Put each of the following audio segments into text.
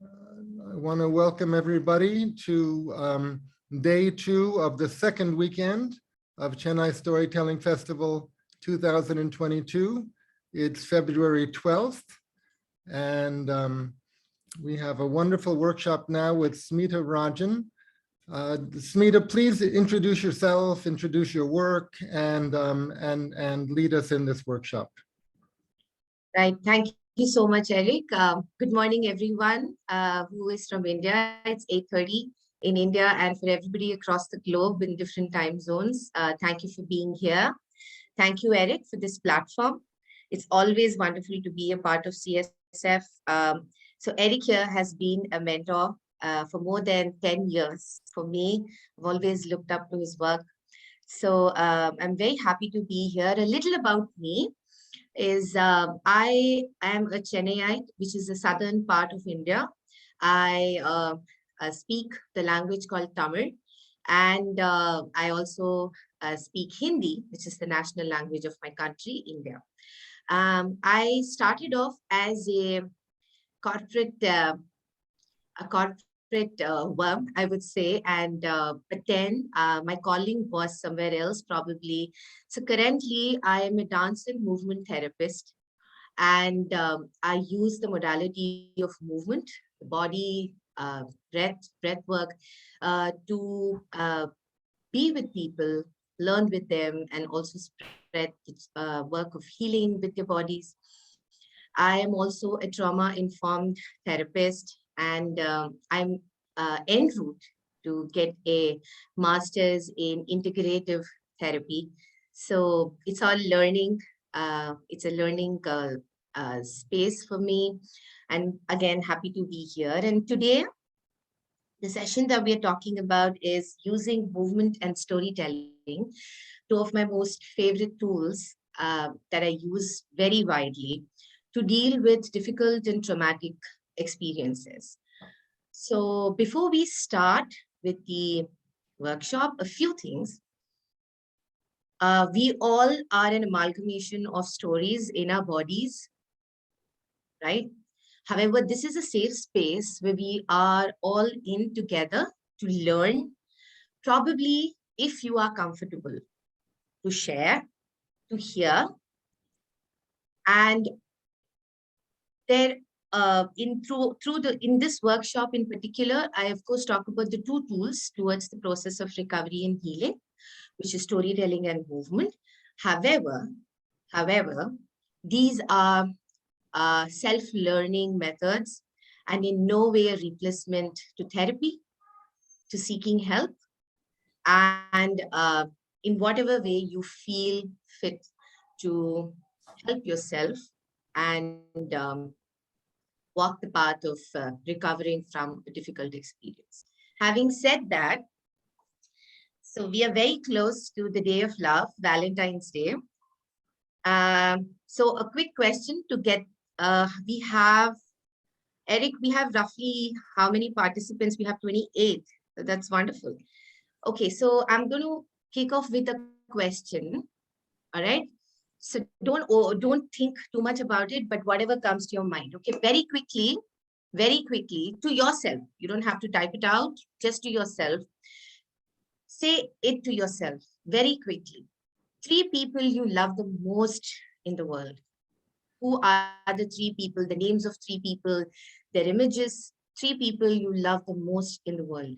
I want to welcome everybody to day 2 of the second weekend of Chennai Storytelling Festival 2022. It's February 12th, and we have a wonderful workshop now with Smita Rajan. Smita, please introduce yourself, introduce your work, and lead us in this workshop. Right. Thank you so much, Eric. Good morning, everyone who is from India. It's 8:30 in India, and for everybody across the globe in different time zones. Thank you for being here. Thank you, Eric, for this platform. It's always wonderful to be a part of CSF. So Eric here has been a mentor for more than 10 years. For me, I've always looked up to his work. So I'm very happy to be here. A little about me is I am a Chennaiite, which is the southern part of India. I speak the language called Tamil, and I also speak Hindi, which is the national language of my country, India. I started off as a corporate worm, I would say, and but then my calling was somewhere else, probably. So currently, I am a dance and movement therapist, and I use the modality of movement, the body, breath work, to be with people, learn with them, and also spread the work of healing with your bodies. I am also a trauma-informed therapist, and I'm en route to get a master's in integrative therapy. So it's all learning. It's a learning space for me. And again, happy to be here. And today, the session that we are talking about is using movement and storytelling, two of my most favorite tools that I use very widely to deal with difficult and traumatic experiences. So before we start with the workshop, a few things. We all are an amalgamation of stories in our bodies, right? However, this is a safe space where we are all in together to learn, probably if you are comfortable to share, to hear, and there in this workshop in particular, I of course talk about the two tools towards the process of recovery and healing, which is storytelling and movement. However, these are self-learning methods and in no way a replacement to therapy, to seeking help, and in whatever way you feel fit to help yourself and walk the path of recovering from a difficult experience. Having said that, so we are very close to the day of love, Valentine's Day. So a quick question to get, we have, Eric, we have roughly how many participants? We have 28. So that's wonderful. Okay, so I'm going to kick off with a question. All right. So don't think too much about it, but whatever comes to your mind. Okay, very quickly to yourself. You don't have to type it out, just to yourself. Say it to yourself very quickly. 3 people you love the most in the world. Who are the 3 people, the names of 3 people, their images, 3 people you love the most in the world?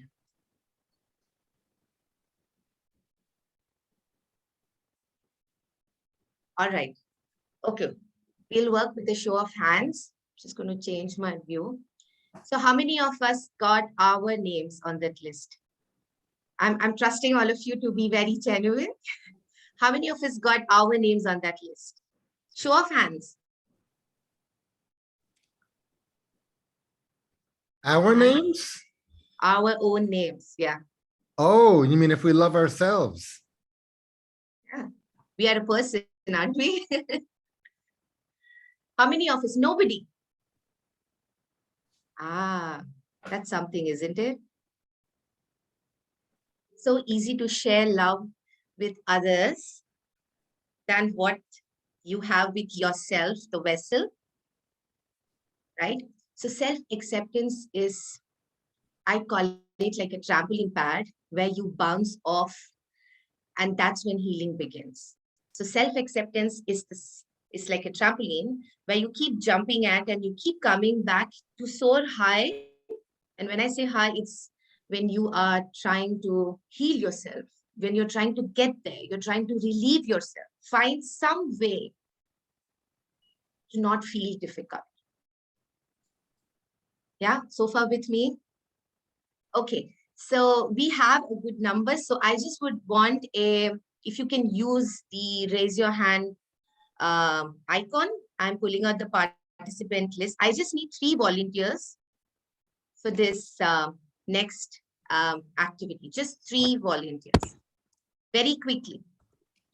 All right. Okay. We'll work with a show of hands. Just going to change my view. So how many of us got our names on that list? I'm trusting all of you to be very genuine. How many of us got our names on that list? Show of hands. Our names? Our own names, yeah. Oh, you mean if we love ourselves? Yeah. We are a person, aren't we? How many of us? Nobody. Ah, that's something, isn't it? So easy to share love with others than what you have with yourself, the vessel, right? So self-acceptance is, I call it like a trampoline pad where you bounce off, and that's when healing begins. So self-acceptance is like a trampoline where you keep jumping at and you keep coming back to soar high. And when I say high, it's when you are trying to heal yourself, when you're trying to get there, you're trying to relieve yourself, find some way to not feel difficult. Yeah, so far with me? Okay, so we have a good number. So I just would want if you can use the raise your hand icon. I'm pulling out the participant list. I just need 3 volunteers for this next activity. Just 3 volunteers. Very quickly.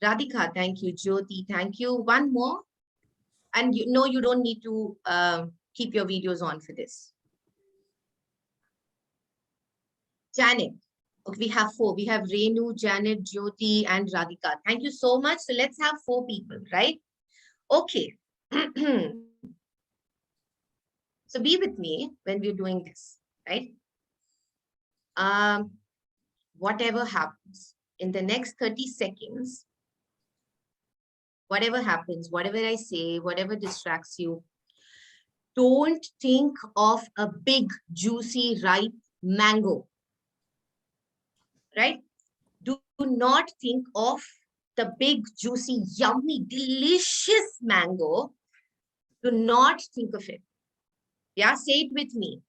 Radhika, thank you. Jyoti, thank you. One more. And you don't need to keep your videos on for this. Janet. Okay, we have 4. We have Renu, Janet, Jyoti, and Radhika. Thank you so much. So let's have 4 people, right? Okay. So be with me when we're doing this, right? Whatever happens in the next 30 seconds, whatever happens, whatever I say, whatever distracts you, don't think of a big, juicy, ripe mango, right? Do not think of the big, juicy, yummy, delicious mango. Do not think of it. Yeah, say it with me.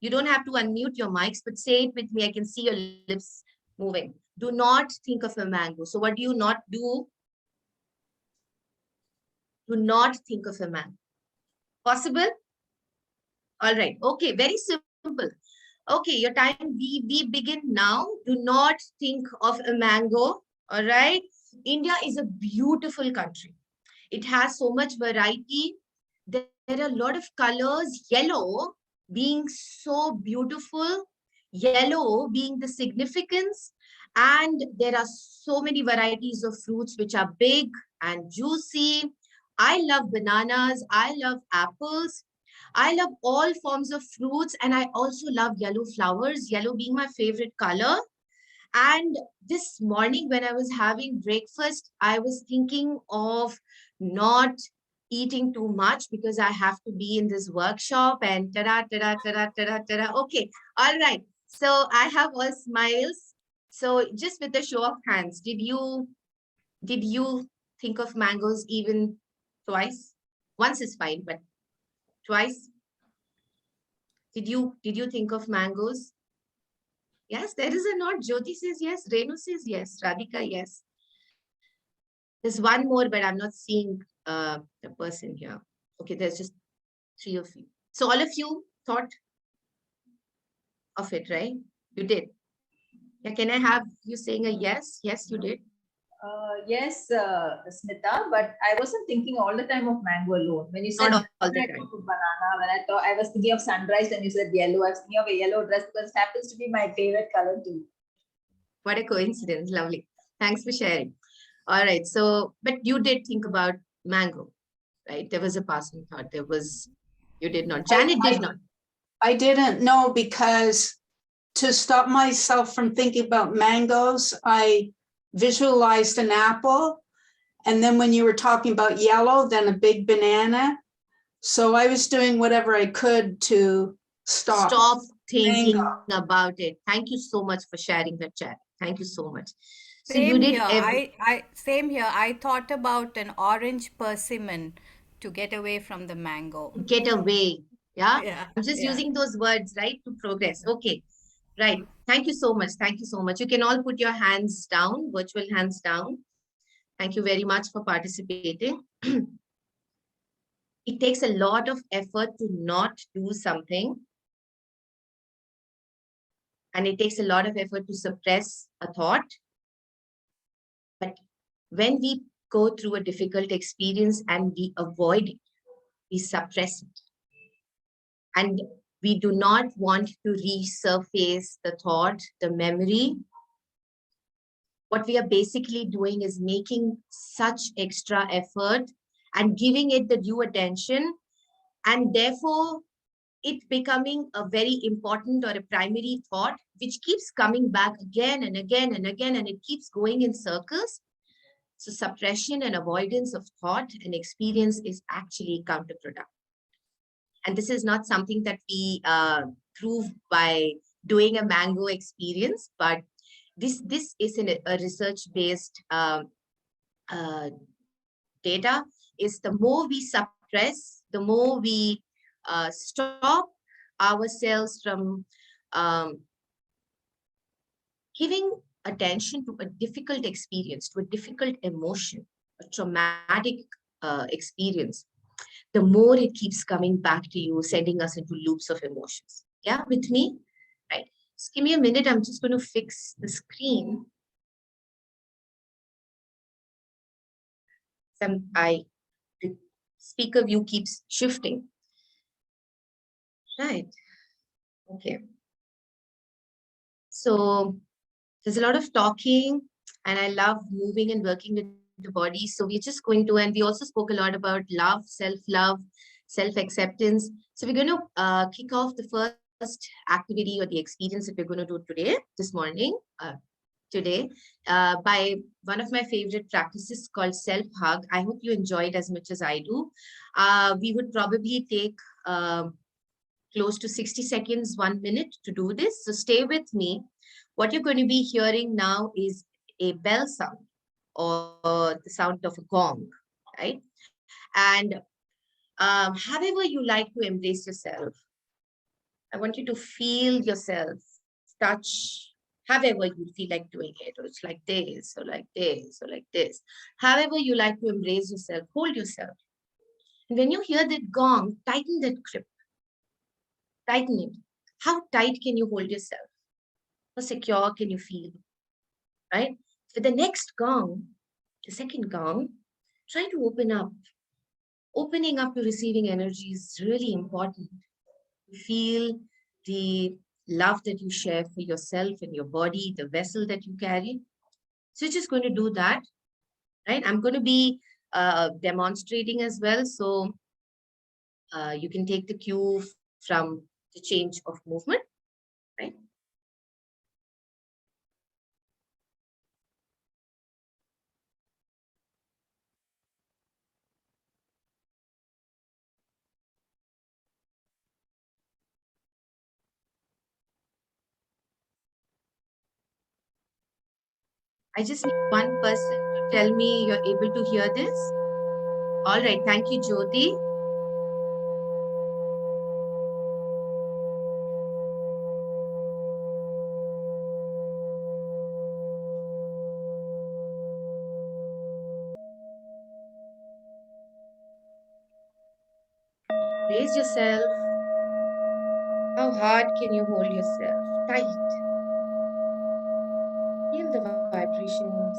You don't have to unmute your mics, but say it with me. I can see your lips moving. Do not think of a mango. So what do you not do? Do not think of a mango. Possible? All right. Okay, very simple. Okay, your time, we begin now. Do not think of a mango. All right. India is a beautiful country. It has so much variety. There are a lot of colors. Yellow being so beautiful, yellow being the significance. And there are so many varieties of fruits which are big and juicy. I love bananas. I love apples. I love all forms of fruits, and I also love yellow flowers, yellow being my favorite color. And this morning when I was having breakfast, I was thinking of not eating too much because I have to be in this workshop and ta-da, ta-da, ta-da, ta-da, ta-da. Okay, all right. So I have all smiles. So just with a show of hands, did you think of mangoes even twice? Once is fine, but twice? Did you think of mangoes? Yes, there is a nod. Jyoti says yes. Renu says yes. Radhika, yes. There's one more, but I'm not seeing the person here. Okay, there's just 3 of you. So all of you thought of it, right? You did. Yeah, can I have you saying a yes? Yes, you did. Yes, Smita, but I wasn't thinking all the time of mango alone. When you said Not all the I time. thought of banana, when I thought I was thinking of sunrise, and you said yellow, I was thinking of a yellow dress because it happens to be my favorite color too. What a coincidence. Lovely. Thanks for sharing. All right. So, but you did think about mango, right? There was a passing thought. You did not. Janet did not. I didn't know, because to stop myself from thinking about mangoes, I visualized an apple. And then when you were talking about yellow, then a big banana. So I was doing whatever I could to stop Thinking mango. about it. Thank you so much for sharing that, chat. Thank you so much. So Same you did here. Same here. I thought about an orange persimmon to get away from the mango. get away. Yeah. Yeah, I'm just yeah. using those words, right, to progress. Okay. Right. Thank you so much. Thank you so much. You can all put your hands down, virtual hands down. Thank you very much for participating. It takes a lot of effort to not do something. And it takes a lot of effort to suppress a thought. But when we go through a difficult experience and we avoid it, we suppress it. And we do not want to resurface the thought, the memory. What we are basically doing is making such extra effort and giving it the due attention. And therefore, it becoming a very important or a primary thought, which keeps coming back again and again and again, and it keeps going in circles. So suppression and avoidance of thought and experience is actually counterproductive. And this is not something that we prove by doing a mango experience, but this is a research-based uh, data. Is the more we suppress, the more we stop ourselves from um, giving attention to a difficult experience, to a difficult emotion, a traumatic experience, the more it keeps coming back to you, sending us into loops of emotions. Yeah, with me? Right. Just give me a minute. I'm just going to fix the screen. The speaker view keeps shifting. Right. Okay. So there's a lot of talking, and I love moving and working with the body. So we're just going to, and we also spoke a lot about love, self-love, self-acceptance. So we're going to kick off the first activity or the experience that we're going to do today, this morning, by one of my favorite practices called self-hug. I hope you enjoy it as much as I do. We would probably take close to 60 seconds, 1 minute to do this. So stay with me. What you're going to be hearing now is a bell sound or the sound of a gong, right? And however you like to embrace yourself, I want you to feel yourself, touch, however you feel like doing it, or it's like this, or like this, or like this. However you like to embrace yourself, hold yourself. And when you hear that gong, tighten that grip, tighten it. How tight can you hold yourself? How secure can you feel, right? For the next gong, the second gong, try to open up. Opening up to receiving energy is really important. Feel the love that you share for yourself and your body, the vessel that you carry. So you're just going to do that, right? I'm going to be demonstrating as well. So you can take the cue from the change of movement, right? I just need one person to tell me you're able to hear this. All right. Thank you, Jyoti. Raise yourself. How hard can you hold yourself? Tight. Feel the vibrations.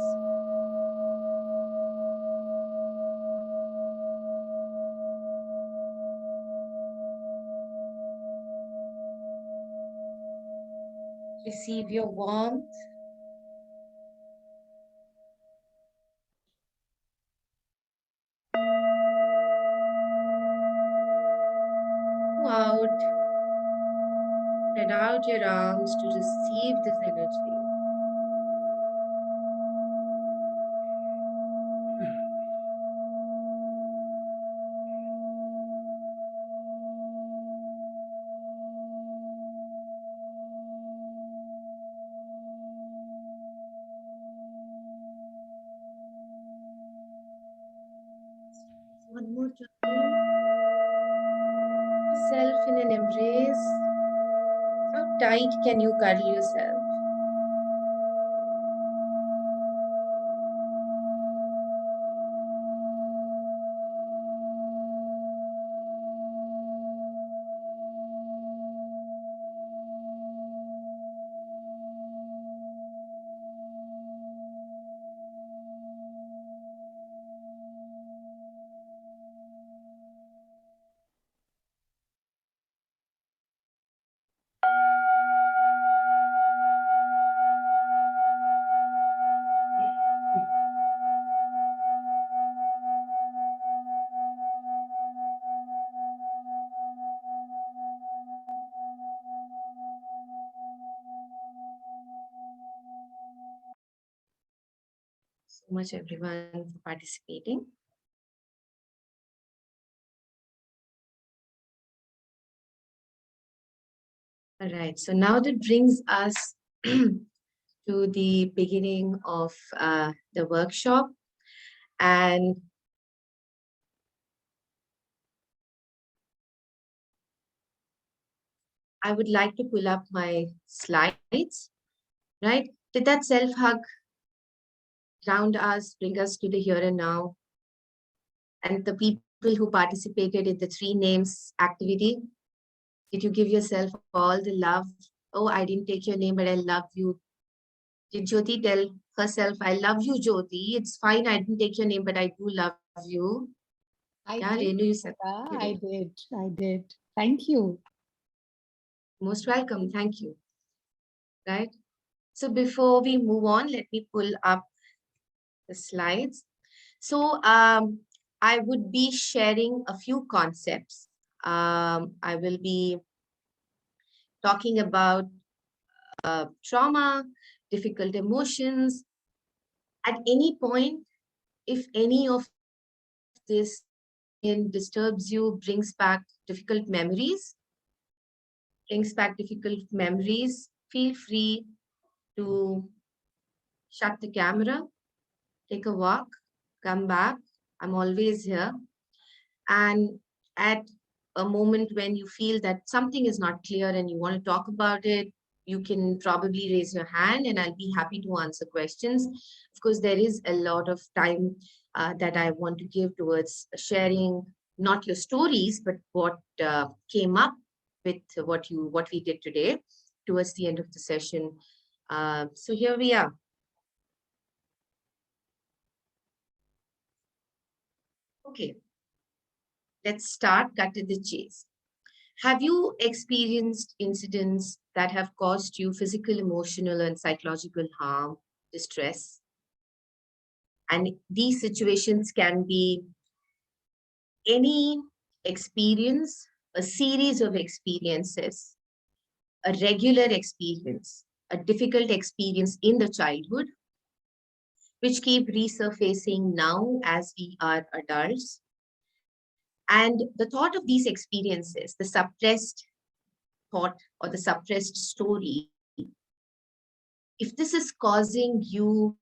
Receive your warmth. Out. Spread out your arms to receive this energy. One more time. Yourself in an embrace. How tight can you cuddle yourself? so much, everyone, for participating. All right, so now that brings us to the beginning of the workshop. And I would like to pull up my slides, right? Did that self-hug ground us, bring us to the here and now? And the people who participated in the 3 names activity, did you give yourself all the love? Oh, I didn't take your name, but I love you. Did Jyoti tell herself, I love you, Jyoti. It's fine, I didn't take your name, but I do love you. Yeah, did. Renu, you said. I did. I did. Thank you. Most welcome. Thank you. Right. So before we move on, let me pull up the slides. So I would be sharing a few concepts. I will be talking about trauma, difficult emotions. At any point, if any of this disturbs you, brings back difficult memories, feel free to shut the camera, take a walk, come back. I'm always here. And at a moment when you feel that something is not clear and you want to talk about it, you can probably raise your hand and I'll be happy to answer questions. Of course, there is a lot of time that I want to give towards sharing not your stories, but what came up with what we did today towards the end of the session. So here we are. Okay, let's start, cut to the chase. Have you experienced incidents that have caused you physical, emotional, and psychological harm, distress? And these situations can be any experience, a series of experiences, a regular experience, a difficult experience in the childhood, which keep resurfacing now as we are adults. And the thought of these experiences, the suppressed thought or the suppressed story, if this is causing you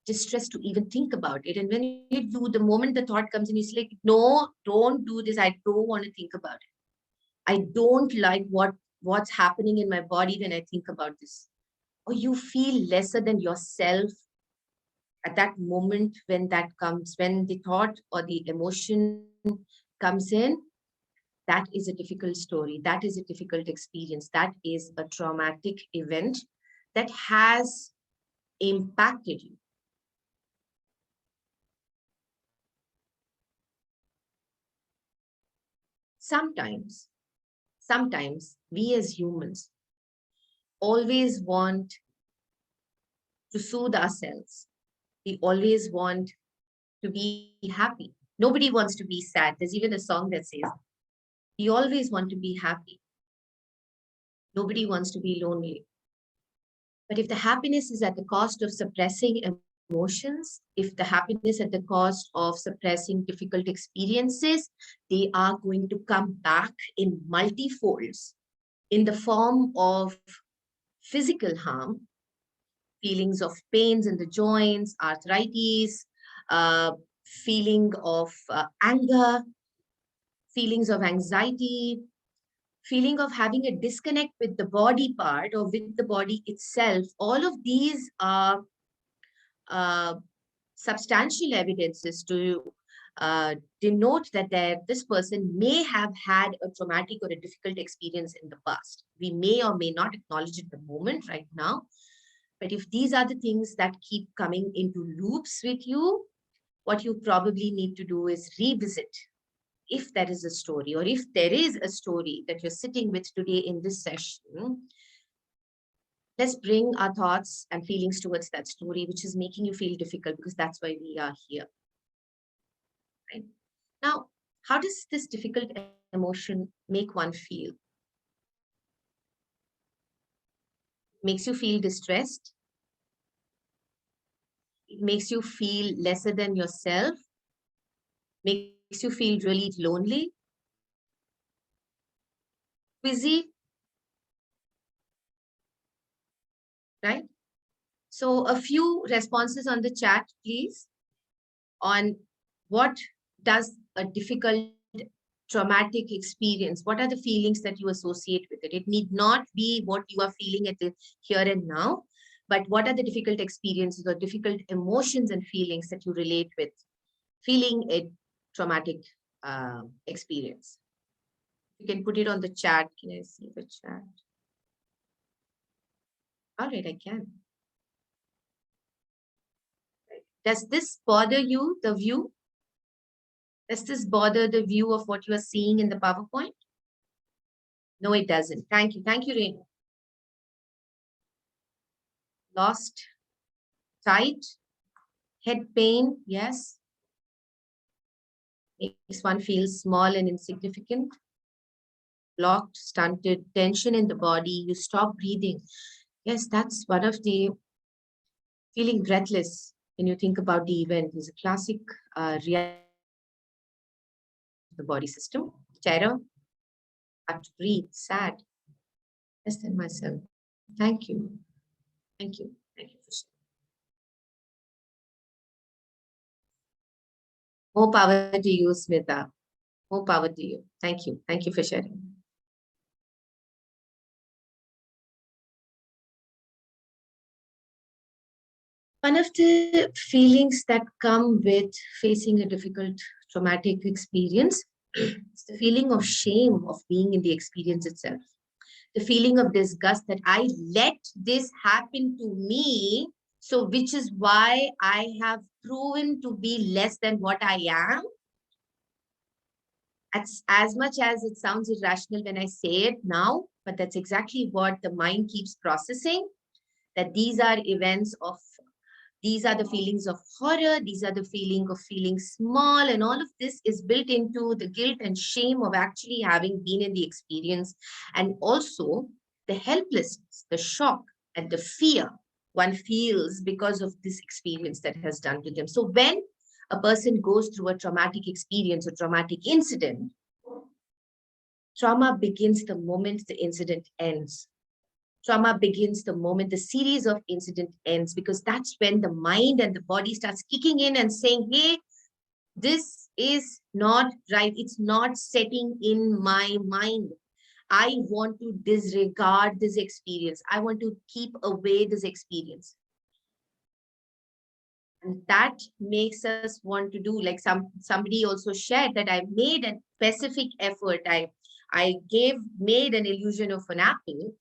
distress to even think about it, and when you do, the moment the thought comes in, it's like, no, don't do this. I don't want to think about it. I don't like what's happening in my body when I think about this. Or you feel lesser than yourself at that moment when that comes, when the thought or the emotion comes in. That is a difficult story. That is a difficult experience. That is a traumatic event that has impacted you. Sometimes we as humans always want to soothe ourselves. We always want to be happy. Nobody wants to be sad. There's even a song that says, we always want to be happy. Nobody wants to be lonely. But if the happiness is at the cost of suppressing emotions, if the happiness at the cost of suppressing difficult experiences, they are going to come back in multifolds in the form of physical harm, feelings of pains in the joints, arthritis, feeling of anger, feelings of anxiety, feeling of having a disconnect with the body part or with the body itself. All of these are substantial evidences to denote that this person may have had a traumatic or a difficult experience in the past. We may or may not acknowledge it at the moment right now. But if these are the things that keep coming into loops with you, what you probably need to do is revisit, if there is a story, or if there is a story that you're sitting with today in this session, let's bring our thoughts and feelings towards that story, which is making you feel difficult, because that's why we are here. Right? Now, how does this difficult emotion make one feel? Makes you feel distressed. It makes you feel lesser than yourself, makes you feel really lonely, busy, right? So a few responses on the chat, please, on what does a difficult traumatic experience, what are the feelings that you associate with it? It need not be what you are feeling at the here and now, but what are the difficult experiences or difficult emotions and feelings that you relate with feeling a traumatic experience? You can put it on the chat. Can I see the chat? All right, I can. Does this bother you, the view? Does this bother the view of what you are seeing in the PowerPoint? No, it doesn't. Thank you. Thank you, Renu. Lost, tight, head pain, yes. Makes one feel small and insignificant. Blocked, stunted, tension in the body, you stop breathing. Yes, that's one of the feeling breathless when you think about the event. It's a classic reaction of the body system. Terror, hard to breathe, sad, less than myself. Thank you. Thank you. Thank you for sharing. More power to you, Smita. More power to you. Thank you. Thank you for sharing. One of the feelings that come with facing a difficult traumatic experience is the feeling of shame of being in the experience itself. The feeling of disgust that I let this happen to me, so which is why I have proven to be less than what I am. As much as it sounds irrational when I say it now, but that's exactly what the mind keeps processing, that these are events of, these are the feelings of horror, these are the feeling of feeling small, and all of this is built into the guilt and shame of actually having been in the experience, and also the helplessness, the shock, and the fear one feels because of this experience that has done to them. So when a person goes through a traumatic experience, a traumatic incident, trauma begins the moment the incident ends. Trauma begins the moment the series of incident ends, because that's when the mind and the body starts kicking in and saying, hey, this is not right. It's not setting in my mind. I want to disregard this experience. I want to keep away this experience. And that makes us want to do, like somebody also shared that I made a specific effort. I made an illusion of an apple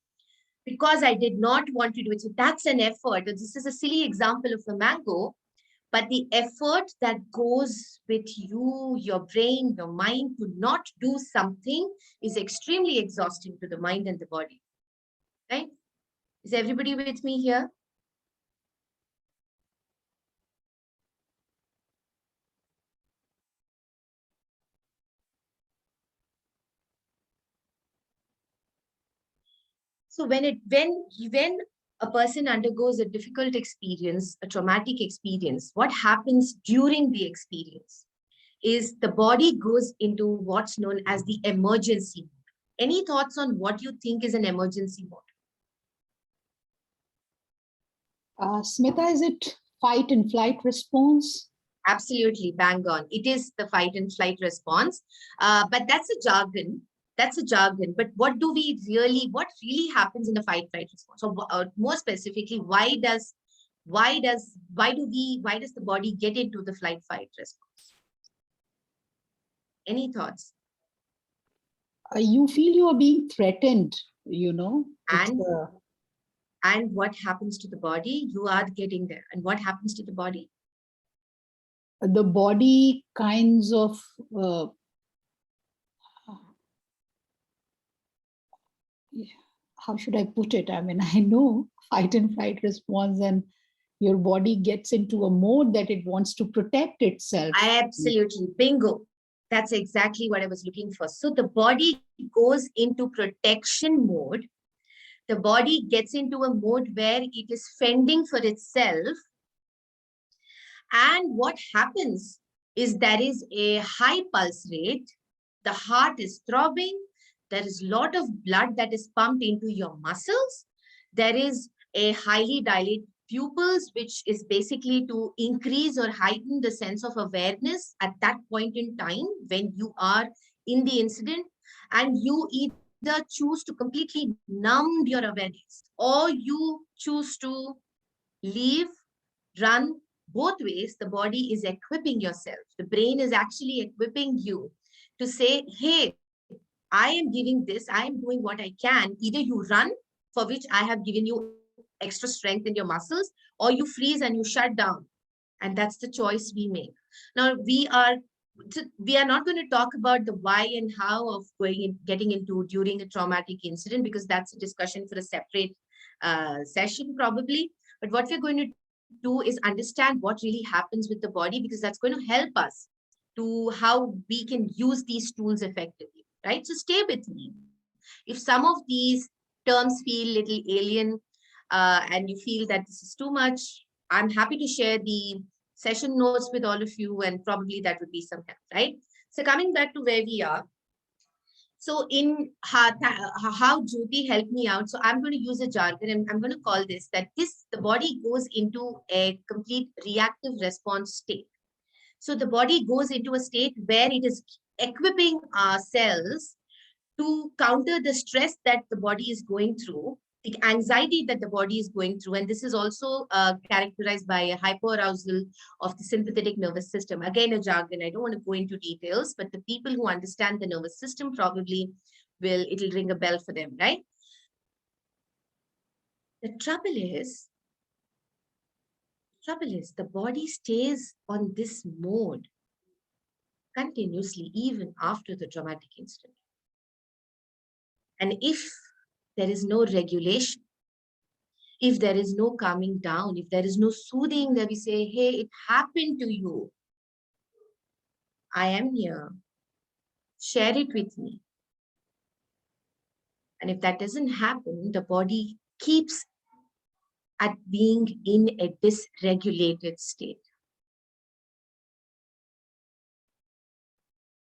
because I did not want to do it. So that's an effort. This is a silly example of a mango, but the effort that goes with you, your brain, your mind to not do something is extremely exhausting to the mind and the body, right? Is everybody with me here? So when a person undergoes a difficult experience, a traumatic experience, what happens during the experience is the body goes into what's known as the emergency mode. Any thoughts on what you think is an emergency mode? Smita, is it fight and flight response? Absolutely, bang on. It is the fight and flight response, but that's a jargon. That's a jargon. But what really happens in the fight flight response? So more specifically, why does the body get into the flight fight response? Any thoughts? You feel you are being threatened, you know. And what happens to the body? You are getting there. And what happens to the body? The body kinds of how should I put it? I mean, I know fight and flight response, and your body gets into a mode that it wants to protect itself. Absolutely. Bingo. That's exactly what I was looking for. So the body goes into protection mode. The body gets into a mode where it is fending for itself. And what happens is there is a high pulse rate, the heart is throbbing, there is a lot of blood that is pumped into your muscles, there is a highly dilated pupils, which is basically to increase or heighten the sense of awareness at that point in time when you are in the incident, and you either choose to completely numb your awareness or you choose to leave, run. Both ways, the body is equipping yourself. The brain is actually equipping you to say, hey, I am giving this, I am doing what I can. Either you run, for which I have given you extra strength in your muscles, or you freeze and you shut down. And that's the choice we make. Now, we are not going to talk about the why and how of getting into during a traumatic incident, because that's a discussion for a separate session probably. But what we're going to do is understand what really happens with the body, because that's going to help us to how we can use these tools effectively, right? So stay with me. If some of these terms feel little alien and you feel that this is too much, I'm happy to share the session notes with all of you, and probably that would be some help, right? So coming back to where we are. So in how Jyoti helped me out, so I'm going to use a jargon and I'm going to call this that the body goes into a complete reactive response state. So the body goes into a state where it is equipping our cells to counter the stress that the body is going through, the anxiety that the body is going through. And this is also characterized by a hyperarousal of the sympathetic nervous system. Again, a jargon, I don't want to go into details, but the people who understand the nervous system probably it'll ring a bell for them, right? The trouble is the body stays on this mode continuously, even after the traumatic incident. And if there is no regulation, if there is no calming down, if there is no soothing that we say, hey, it happened to you, I am here, share it with me. And if that doesn't happen, the body keeps at being in a dysregulated state.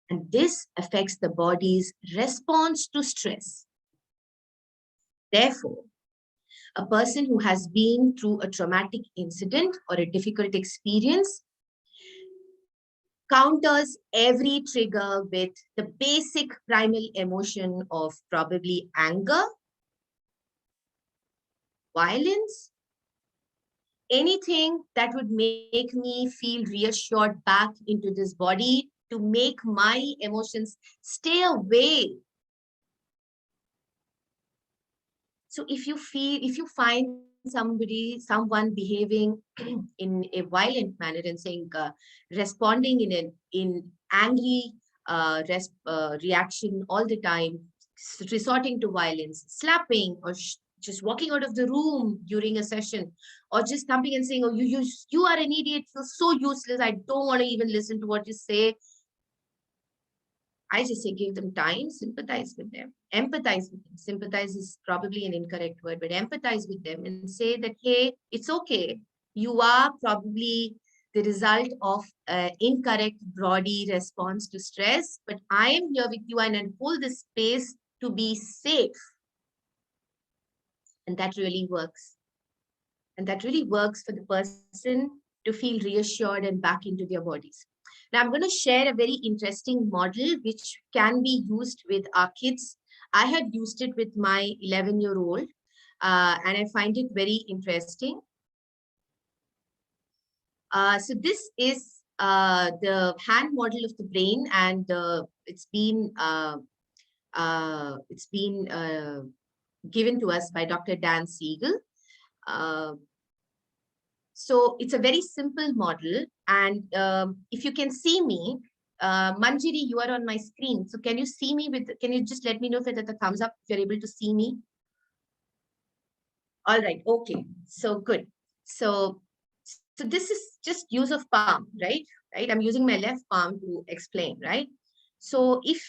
And this affects the body's response to stress. Therefore, a person who has been through a traumatic incident or a difficult experience counters every trigger with the basic primal emotion of probably anger, violence, anything that would make me feel reassured back into this body to make my emotions stay away. So if you find someone behaving in a violent manner and saying, responding in angry reaction all the time, resorting to violence, slapping, or just walking out of the room during a session, or just thumping and saying, oh, you are an idiot, you're so useless, I don't want to even listen to what you say. I just say give them time, sympathize with them, empathize with them. Sympathize is probably an incorrect word, but empathize with them and say that, hey, it's okay. You are probably the result of an incorrect body response to stress, but I am here with you and I hold this space to be safe. And that really works. And that really works for the person to feel reassured and back into their bodies. Now, I'm going to share a very interesting model which can be used with our kids. I had used it with my 11-year-old, and I find it very interesting. So this is the hand model of the brain, and it's been given to us by Dr. Dan Siegel. So it's a very simple model. And if you can see me, Manjiri, you are on my screen. So can you see me can you just let me know if it's a thumbs up if you're able to see me? All right, okay, so good. So this is just use of palm, right? I'm using my left palm to explain, right? So if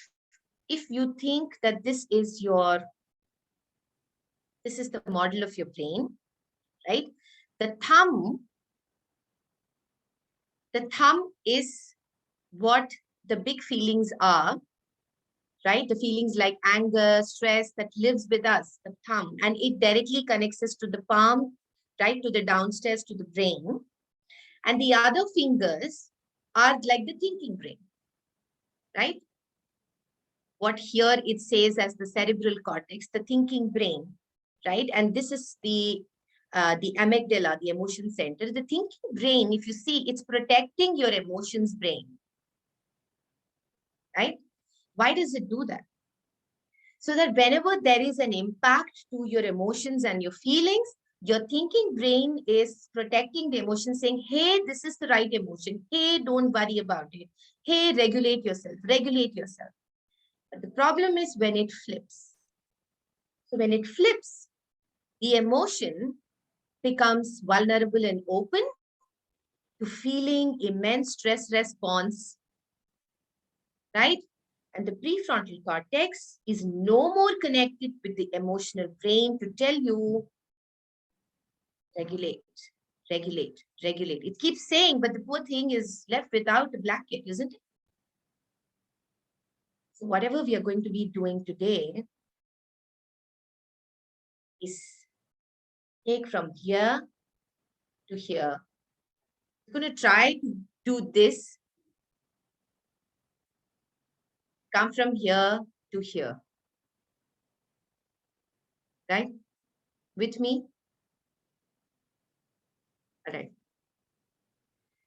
you think that this is the model of your brain, right? The thumb The thumb is what the big feelings are, right? The feelings like anger, stress that lives with us, the thumb, and it directly connects us to the palm, right, to the downstairs, to the brain. And the other fingers are like the thinking brain, right? What here it says as the cerebral cortex, the thinking brain, right? And this is the amygdala, the emotion center. The thinking brain, if you see, it's protecting your emotions brain, right? Why does it do that? So that whenever there is an impact to your emotions and your feelings, your thinking brain is protecting the emotion, saying, hey, this is the right emotion. Hey, don't worry about it. Hey, regulate yourself, regulate yourself. But the problem is when it flips. So when it flips, the emotion becomes vulnerable and open to feeling immense stress response, right? And the prefrontal cortex is no more connected with the emotional brain to tell you, regulate, regulate, regulate. It keeps saying, but the poor thing is left without a blanket, isn't it? So whatever we are going to be doing today is take from here to here. We're going to try to do this, come from here to here, right? With me? All right.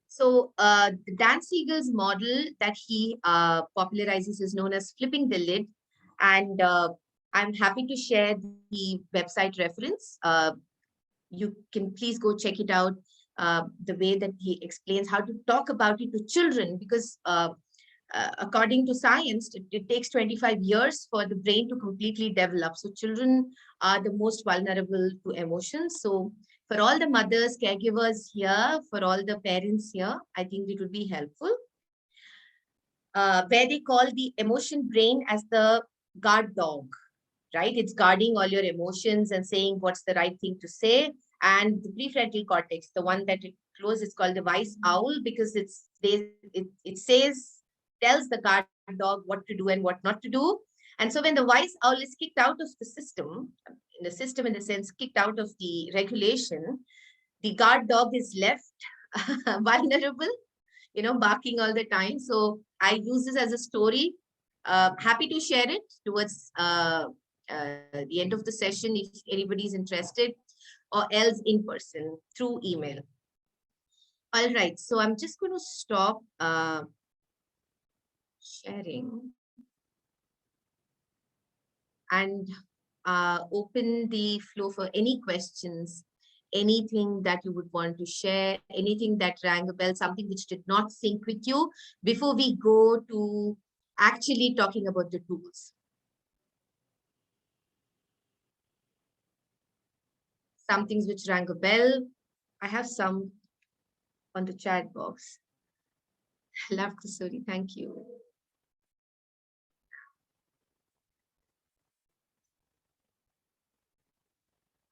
So Dan Siegel's model that he popularizes is known as flipping the lid. And I'm happy to share the website reference. You can please go check it out. The way that he explains how to talk about it to children, because according to science, it takes 25 years for the brain to completely develop. So children are the most vulnerable to emotions. So for all the mothers, caregivers here, for all the parents here, I think it would be helpful. Where they call the emotion brain as the guard dog, right? It's guarding all your emotions and saying what's the right thing to say. And the prefrontal cortex, the one that it closes, is called the wise owl, because it tells the guard dog what to do and what not to do. And so when the wise owl is kicked out of the system, in the sense kicked out of the regulation, the guard dog is left vulnerable, barking all the time. So I use this as a story. Happy to share it towards the end of the session if anybody is interested, or else in person through email. All right, so I'm just going to stop sharing and open the floor for any questions, anything that you would want to share, anything that rang a bell, something which did not sync with you before we go to actually talking about the tools. Some things which rang a bell. I have some on the chat box. Love the story. Thank you.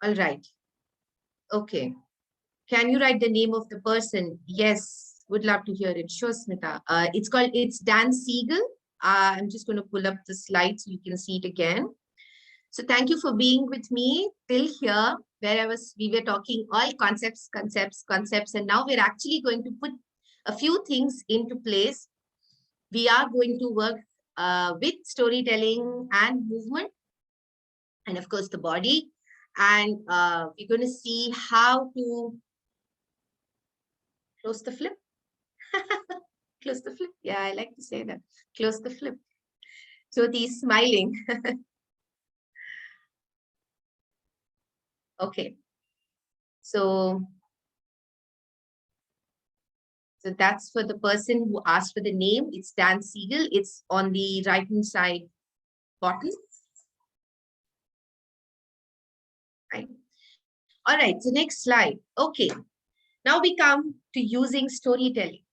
All right. Okay. Can you write the name of the person? Yes, would love to hear it. Sure, Smita. It's Dan Siegel. I'm just going to pull up the slide so you can see it again. So thank you for being with me till here, where we were talking all concepts, and now we're actually going to put a few things into place. We are going to work with storytelling and movement, and of course the body. And we're going to see how to close the flip. Close the flip. Yeah, I like to say that. Close the flip. Jyoti is smiling. Okay. So that's for the person who asked for the name. It's Dan Siegel. It's on the right-hand side bottom. Right. All right, so next slide. Okay. Now we come to using storytelling.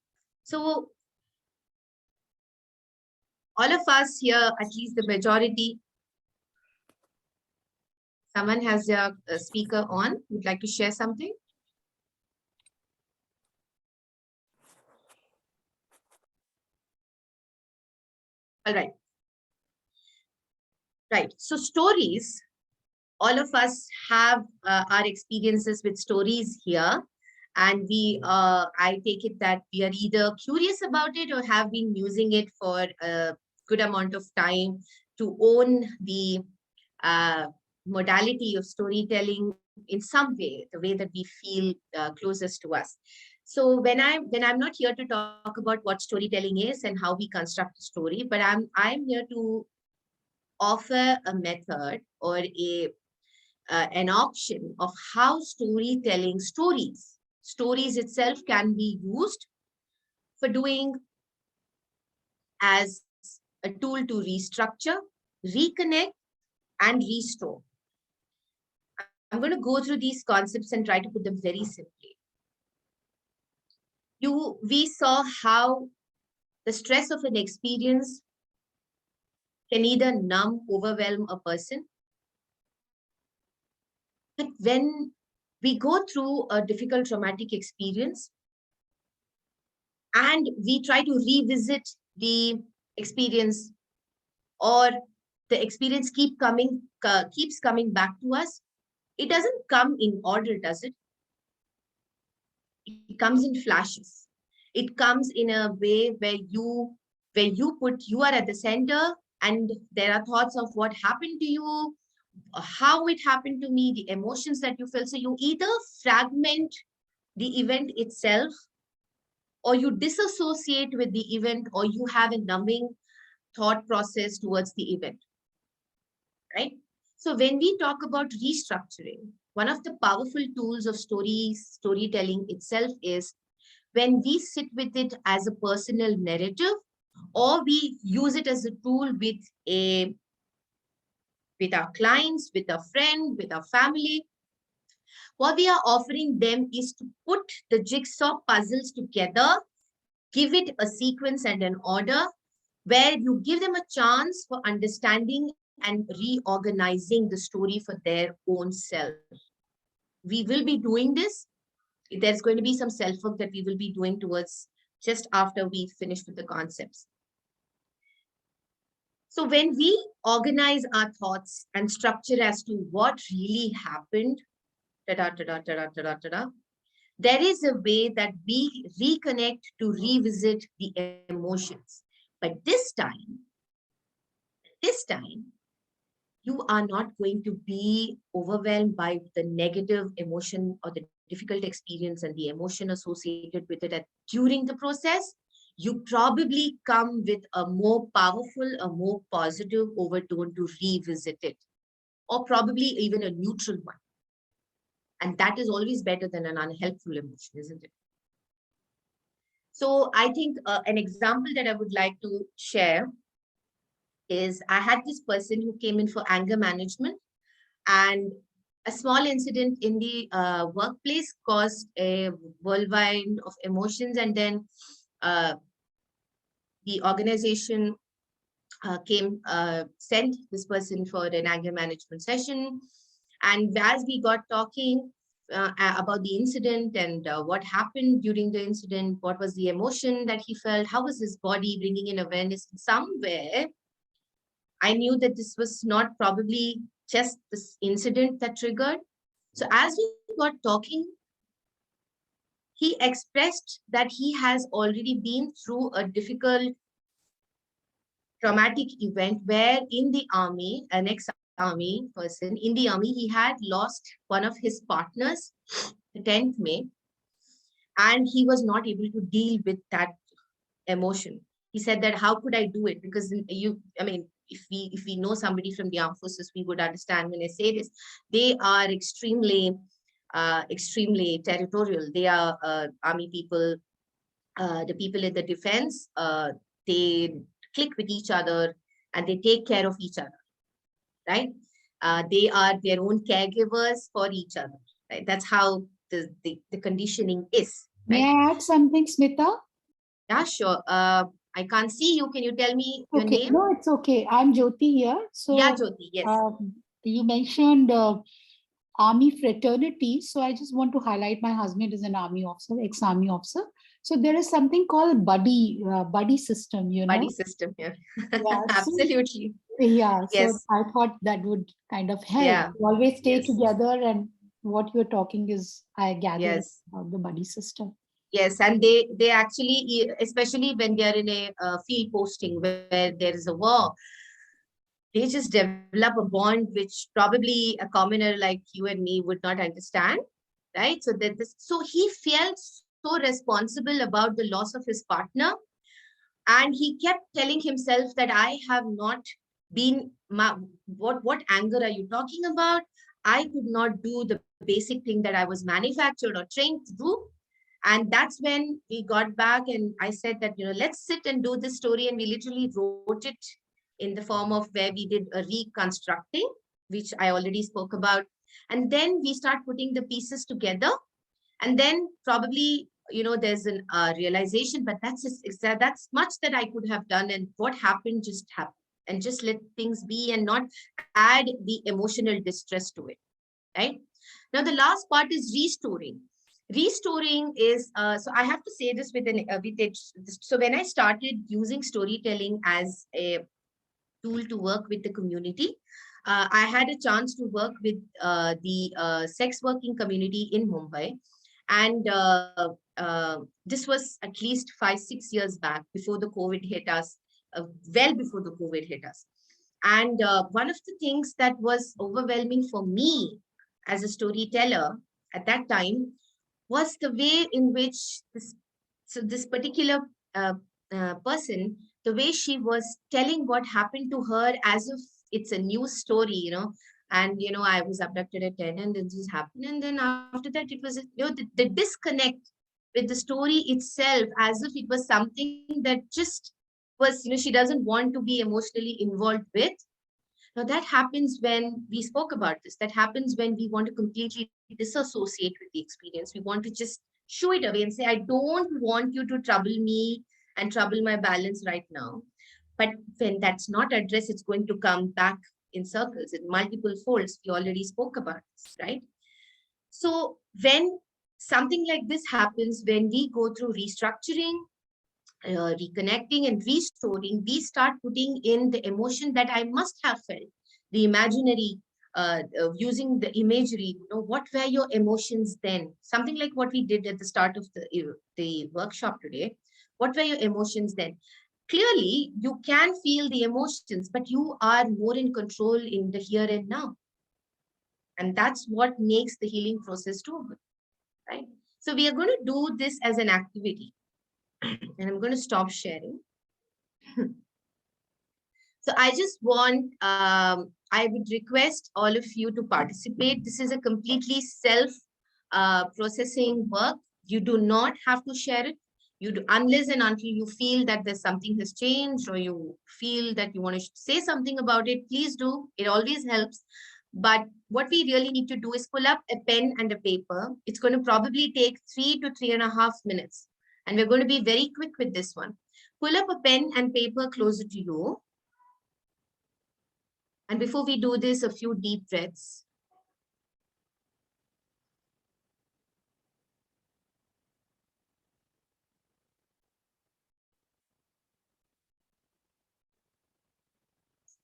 So all of us here, at least the majority, someone has their speaker on, would like to share something? All right. Right. So stories, all of us have our experiences with stories here. And I take it that we are either curious about it or have been using it for a good amount of time to own the modality of storytelling in some way, the way that we feel closest to us. So when I'm not here to talk about what storytelling is and how we construct a story, but I'm here to offer a method or an option of how stories itself can be used for doing as a tool to restructure, reconnect, and restore. I'm going to go through these concepts and try to put them very simply. We saw how the stress of an experience can either numb, overwhelm a person. But when we go through a difficult traumatic experience and we try to revisit the experience, or the experience keeps coming back to us, it doesn't come in order, does it? It comes in flashes. It comes in a way where you are at the center, and there are thoughts of what happened to you, how it happened to me, the emotions that you feel. So you either fragment the event itself, or you disassociate with the event, or you have a numbing thought process towards the event, right? So when we talk about restructuring, one of the powerful tools of storytelling itself is when we sit with it as a personal narrative, or we use it as a tool with our clients, with a friend, with our family. What we are offering them is to put the jigsaw puzzles together, give it a sequence and an order, where you give them a chance for understanding and reorganizing the story for their own self. We will be doing this. There's going to be some self-work that we will be doing towards just after we finish with the concepts. So when we organize our thoughts and structure as to what really happened, there is a way that we reconnect to revisit the emotions. But this time, you are not going to be overwhelmed by the negative emotion or the difficult experience and the emotion associated with it during the process. You probably come with a more powerful, a more positive overtone to revisit it, or probably even a neutral one. And that is always better than an unhelpful emotion, isn't it? So I think an example that I would like to share is I had this person who came in for anger management, and a small incident in the workplace caused a whirlwind of emotions, and then the organization sent this person for an anger management session. And as we got talking about the incident and what happened during the incident, what was the emotion that he felt, how was his body, bringing in awareness, somewhere I knew that this was not probably just this incident that triggered. So as we got talking, he expressed that he has already been through a difficult traumatic event where in the army, an ex-army person, in the army, he had lost one of his partners, the 10th May, and he was not able to deal with that emotion. He said that, how could I do it? Because if we know somebody from the armed forces, we would understand when I say this. They are extremely territorial. They are army people, the people in the defense, they click with each other and they take care of each other, right? They are their own caregivers for each other, right? That's how the conditioning is. Right? May I add something, Smita? Yeah, sure. I can't see you. Can you tell me your Okay, name? no, it's okay. I'm Jyoti here. So, Yeah, Jyoti, yes. You mentioned army fraternity. So I just want to highlight my husband is an army officer, ex-army officer. So there is something called buddy system, you Buddy know. system here. Yeah. So, Absolutely. yeah. So Yes. I thought that would kind of help. Yeah. You always stay Yes. together, and what you're talking is, I gather, Yes. about the buddy system. Yes, and they actually, especially when they are in a field posting where there is a war, they just develop a bond which probably a commoner like you and me would not understand, right? So that this, so he felt so responsible about the loss of his partner, and he kept telling himself that I have not been what anger are you talking about? I could not do the basic thing that I was manufactured or trained to do. And that's when we got back, and I said that, let's sit and do this story. And we literally wrote it in the form of where we did a reconstructing, which I already spoke about. And then we start putting the pieces together. And then probably, there's an realization, but that's much that I could have done. And what happened just happened. And just let things be and not add the emotional distress to it, right? Now, the last part is restoring. Restoring is, so I have to say this with it. So when I started using storytelling as a tool to work with the community, I had a chance to work with the sex working community in Mumbai. And this was at least 5-6 years back, before the COVID hit us, well before the COVID hit us. And one of the things that was overwhelming for me as a storyteller at that time was the way in which this particular person, the way she was telling what happened to her as if it's a new story, and I was abducted at 10 and this happened, and then after that it was, the disconnect with the story itself, as if it was something that just was, she doesn't want to be emotionally involved with. Now that happens when we spoke about this. That happens when we want to completely disassociate with the experience. We want to just shoo it away and say, I don't want you to trouble me and trouble my balance right now. But when that's not addressed, it's going to come back in circles, in multiple folds. We already spoke about this, right? So when something like this happens, when we go through restructuring, reconnecting and restoring, we start putting in the emotion that I must have felt, the imaginary, using the imagery. What were your emotions then? Something like what we did at the start of the workshop today. What were your emotions then? Clearly, you can feel the emotions, but you are more in control in the here and now. And that's what makes the healing process too, right? So we are going to do this as an activity. And I'm going to stop sharing. So I just want, I would request all of you to participate. This is a completely self-processing work. You do not have to share it. You do, unless and until you feel that there's something has changed, or you feel that you want to say something about it, please do. It always helps. But what we really need to do is pull up a pen and a paper. It's going to probably take 3 to 3.5 minutes. And we're going to be very quick with this one. Pull up a pen and paper closer to you. And before we do this, a few deep breaths.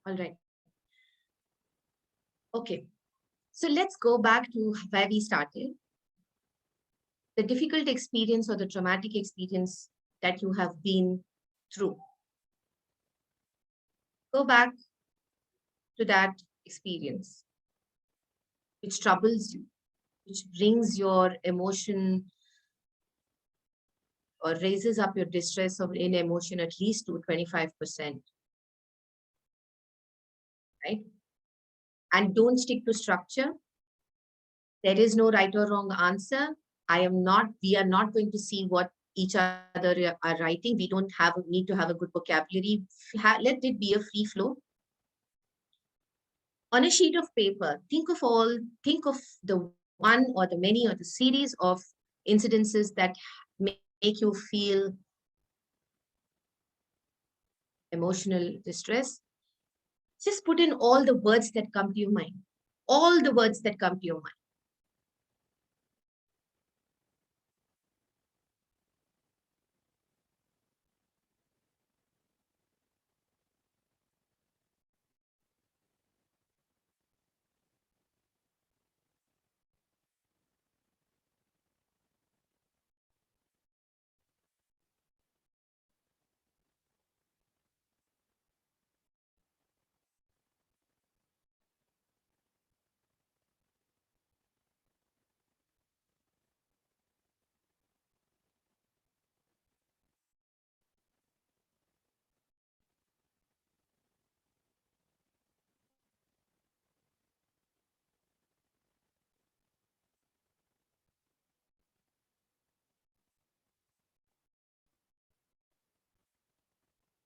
All right. Okay. So let's go back to where we started. The difficult experience or the traumatic experience that you have been through. Go back to that experience, which troubles you, which brings your emotion or raises up your distress in emotion at least to 25%. Right? And don't stick to structure. There is no right or wrong answer. We are not going to see what each other are writing. We don't need to have a good vocabulary. Let it be a free flow. On a sheet of paper, think of the one or the many or the series of incidences that make you feel emotional distress. Just put in all the words that come to your mind. All the words that come to your mind.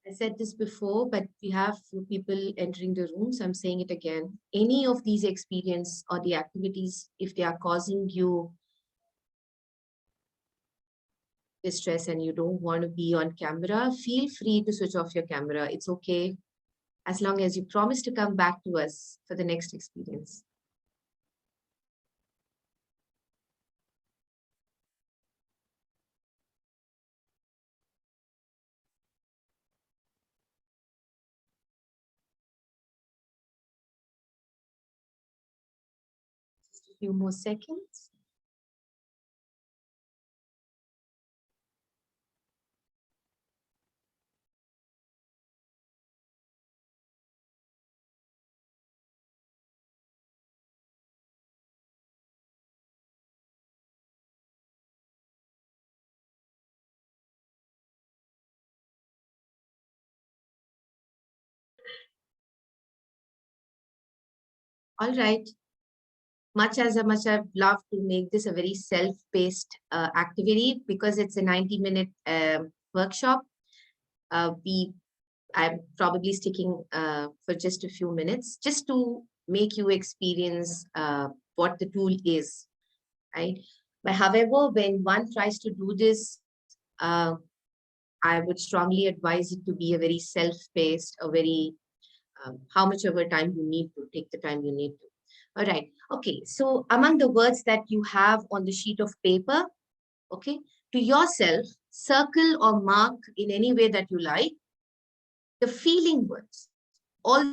I said this before, but we have few people entering the room, so I'm saying it again. Any of these experience or the activities, if they are causing you distress and you don't want to be on camera, feel free to switch off your camera. It's okay, as long as you promise to come back to us for the next experience. Just a few more seconds. All right. Much I've loved to make this a very self-paced activity, because it's a 90-minute workshop. I'm probably sticking for just a few minutes, just to make you experience what the tool is, right? But however, when one tries to do this, I would strongly advise it to be a very self-paced, a very how much ever time you need to take the time you need to. All right. Okay. So among the words that you have on the sheet of paper, okay, to yourself, circle or mark in any way that you like the feeling words, all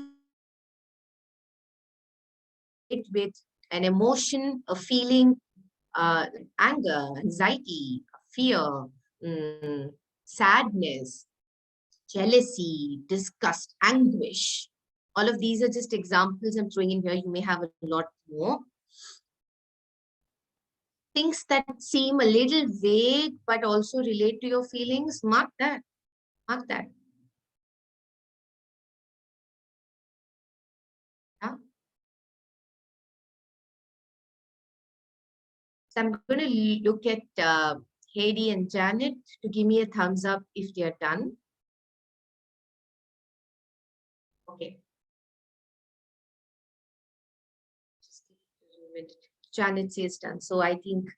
it with an emotion, a feeling, anger, anxiety, fear, sadness, jealousy, disgust, anguish. All of these are just examples I'm throwing in here. You may have a lot more. Things that seem a little vague but also relate to your feelings, mark that. Mark that. Yeah. So I'm going to look at Heidi and Janet to give me a thumbs up if they are done. Okay. Just a minute. Janet says done. So I think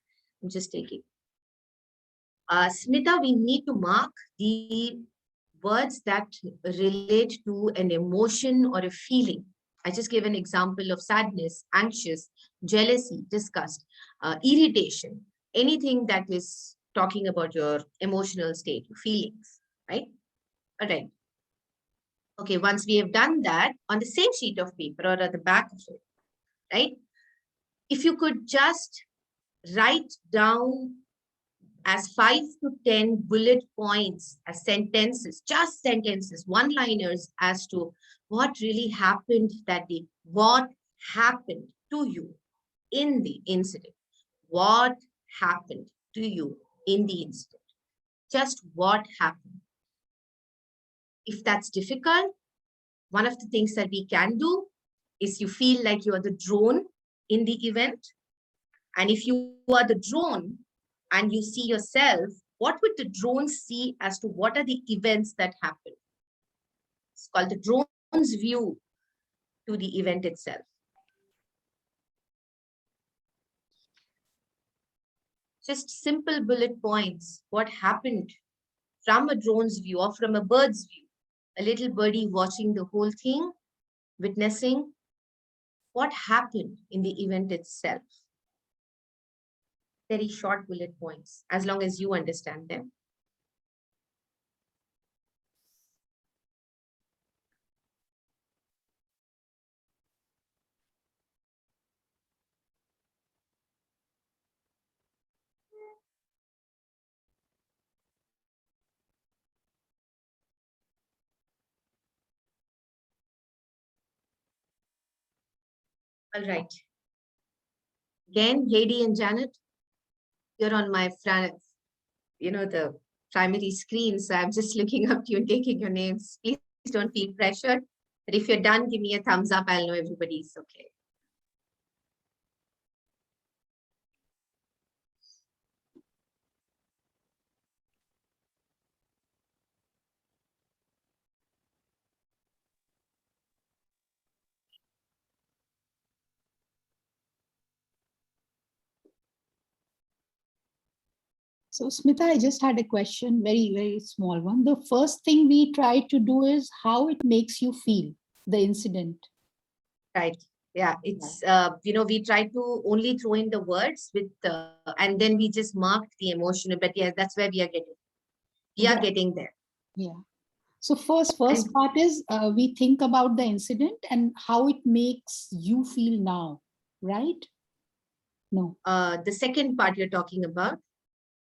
I'm just taking. Smita, we need to mark the words that relate to an emotion or a feeling. I just gave an example of sadness, anxious, jealousy, disgust, irritation, anything that is talking about your emotional state, feelings, right? All right. Okay, once we have done that, on the same sheet of paper or at the back of it, right? If you could just write down as 5 to 10 bullet points, as sentences, just sentences, one-liners as to what really happened that day, what happened to you in the incident, what happened to you in the incident, just what happened. If that's difficult, one of the things that we can do is you feel like you are the drone in the event. And if you are the drone and you see yourself, what would the drone see as to what are the events that happen? It's called the drone's view to the event itself. Just simple bullet points. What happened from a drone's view or from a bird's view? A little birdie watching the whole thing, witnessing what happened in the event itself. Very short bullet points, as long as you understand them. All right. Again, Heidi and Janet, you're on my front, the primary screen. So I'm just looking up to you and taking your names. Please don't feel pressured. But if you're done, give me a thumbs up. I'll know everybody's okay. So Smita, I just had a question, very, very small one. The first thing we try to do is how it makes you feel, the incident. Right. Yeah, it's, we try to only throw in the words with, and then we just marked the emotion. But yes, that's where we are getting. We are Yeah. getting there. Yeah. So first And- part is we think about the incident and how it makes you feel now, right? No. The second part you're talking about.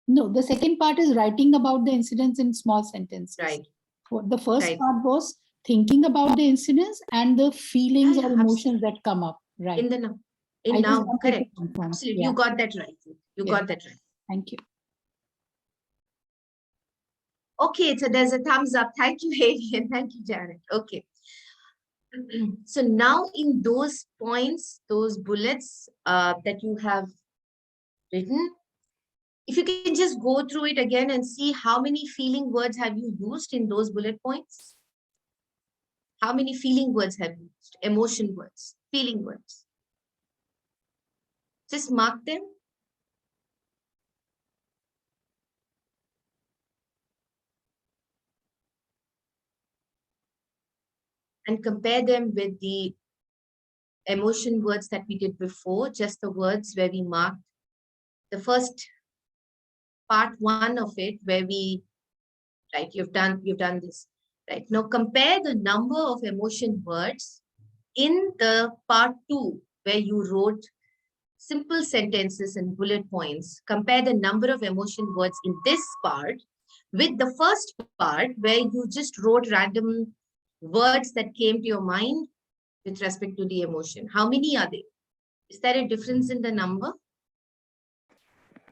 No, the second part is writing about the incidents in small sentences. Right. The first Right. part was thinking about the incidents and the feelings Yeah, or yeah, emotions that come up. Right. In the now. In I just now, wanted to correct. confirm. Absolutely. Yeah. You got that right. You Yeah. got that right. Thank you. Okay, so there's a thumbs up. Thank you, Haley, and thank you, Janet. Okay. So now in those points, those bullets that you have written, if you can just go through it again and see how many feeling words have you used in those bullet points? How many feeling words have you used? Emotion words, feeling words. Just mark them. And compare them with the emotion words that we did before, just the words where we marked the first part one of it, where we, right, you've done this, right? Now compare the number of emotion words in the part two, where you wrote simple sentences and bullet points. Compare the number of emotion words in this part with the first part, where you just wrote random words that came to your mind with respect to the emotion. How many are they? Is there a difference in the number?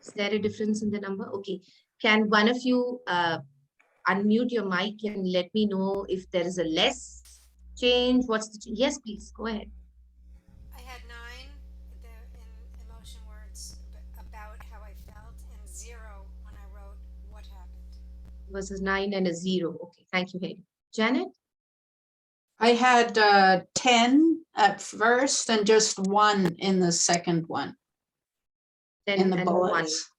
Is there a difference in the number? Okay. Can one of you unmute your mic and let me know if there is a less change? What's the yes, please go ahead. I had 9 in emotion words about how I felt, and 0 when I wrote what happened. Versus 9 and a 0. Okay, thank you, Haley. Janet? I had 10 at first and just 1 in the second one. 10 in the and bullets.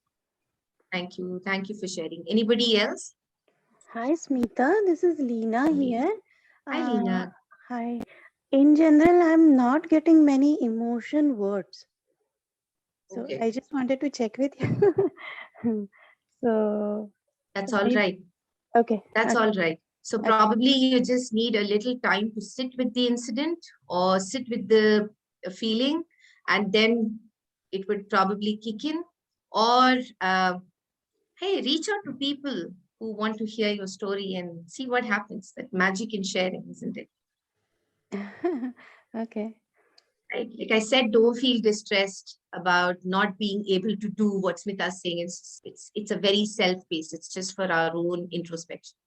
1. Thank you for sharing. Anybody else? Hi, Smita. This is Leena here. Hi, Leena. Hi. In general, I'm not getting many emotion words. So Okay. I just wanted to check with you. So That's all right. Okay. That's okay. all right. So probably you just need a little time to sit with the incident or sit with the feeling, and then it would probably kick in. Or, hey, reach out to people who want to hear your story and see what happens. That magic in sharing, isn't it? Okay. Right? Like I said, don't feel distressed about not being able to do what Smita is saying. It's a very self-paced. It's just for our own introspection.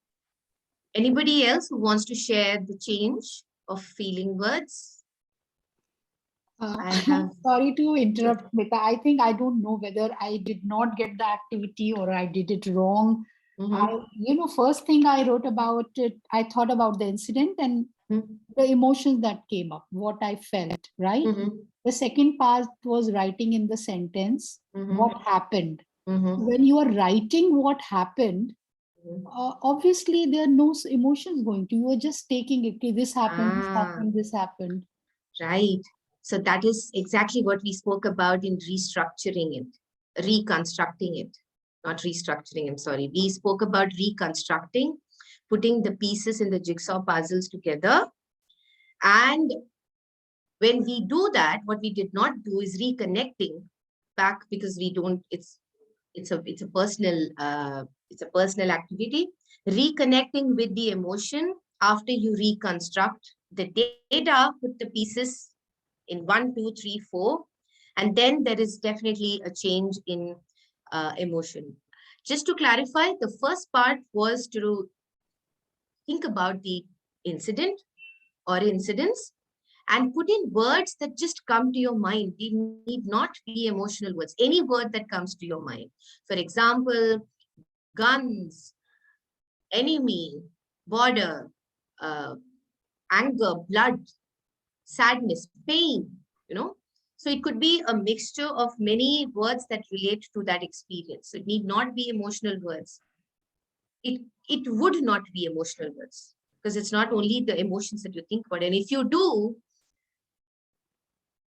Anybody else who wants to share the change of feeling words? I have. Sorry to interrupt, Smita. I think I don't know whether I did not get the activity or I did it wrong. First thing I wrote about it, I thought about the incident and the emotions that came up, what I felt, right? The second part was writing in the sentence, what happened. When you are writing what happened, obviously there are no emotions going to, you are just taking it, okay, this happened, this happened, this happened. Right. So that is exactly what we spoke about in restructuring it, reconstructing it, not restructuring, I'm sorry. We spoke about reconstructing, putting the pieces in the jigsaw puzzles together. And when we do that, what we did not do is reconnecting back, because we don't, it's a personal activity. Reconnecting with the emotion after you reconstruct the data, put the pieces in 1, 2, 3, 4, and then there is definitely a change in emotion. Just to clarify, the first part was to think about the incident or incidents and put in words that just come to your mind. They need not be emotional words. Any word that comes to your mind. For example, guns, enemy, border, anger, blood, sadness, pain, So So it could be a mixture of many words that relate to that experience. So it need not be emotional words. It would not be emotional words, because it's not only the emotions that you think about. And if you do,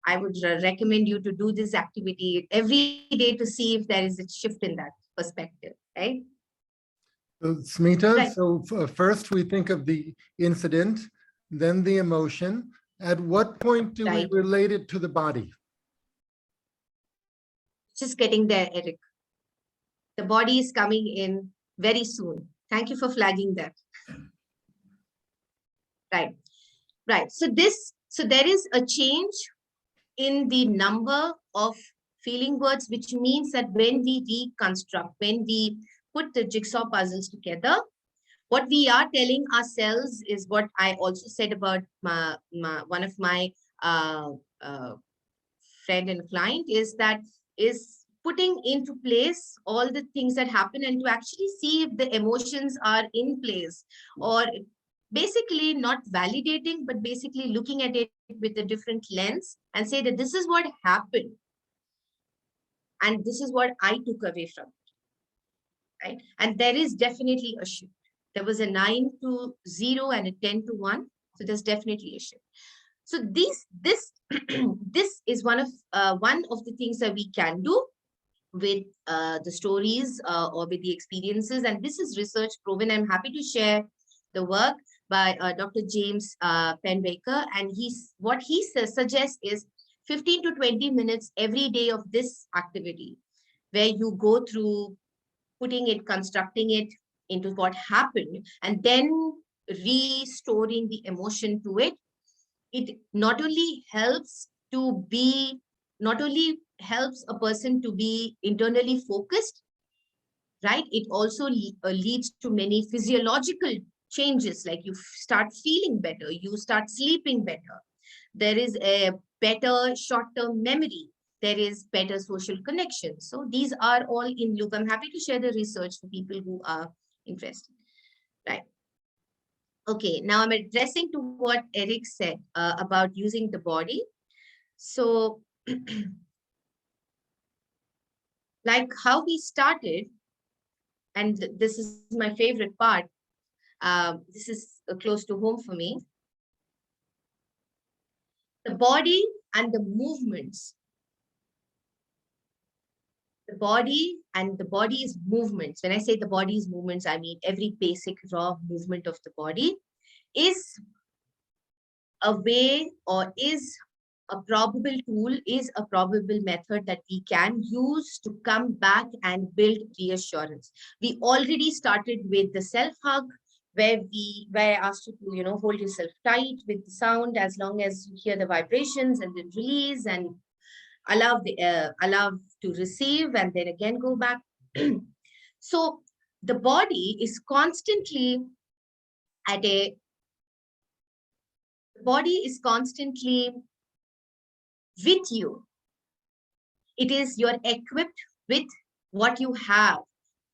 I would recommend you to do this activity every day to see if there is a shift in that perspective, right? So, Smita, Right. so first we think of the incident, then the emotion. At what point do we Right. relate it to the body? Just getting there, Eric. The body is coming in very soon. Thank you for flagging that. Right. Right. So there is a change in the number of feeling words, which means that when we reconstruct, when we put the jigsaw puzzles together, what we are telling ourselves is what I also said about one of my uh, uh, friend and client, is putting into place all the things that happen and to actually see if the emotions are in place, or basically not validating, but basically looking at it with a different lens and say that this is what happened and this is what I took away from it, right? And there is definitely a shift. There was a 9 to 0 and a 10 to 1. So there's definitely a shift. So this this is one of the things that we can do with the stories or with the experiences. And this is research proven. I'm happy to share the work by Dr. James Penbaker. And what he suggests is 15 to 20 minutes every day of this activity, where you go through putting it, constructing it into what happened, and then restoring the emotion to it. It not only helps a person to be internally focused, right? It also leads to many physiological changes, like you start feeling better, you start sleeping better. There is a better short-term memory. There is better social connection. So these are all in loop. I'm happy to share the research for people who are interested, right? Okay, now I'm addressing to what Eric said about using the body. So like how we started, and this is my favorite part. This is close to home for me. The body and the movements. The body and the body's movements. When I say the body's movements, I mean every basic raw movement of the body is a way, or is a probable tool, is a probable method that we can use to come back and build reassurance. We already started with the self-hug, where I asked you to, hold yourself tight with the sound as long as you hear the vibrations, and then release and allow to receive, and then again go back. So the body is constantly at a the body is constantly with you. You're equipped with what you have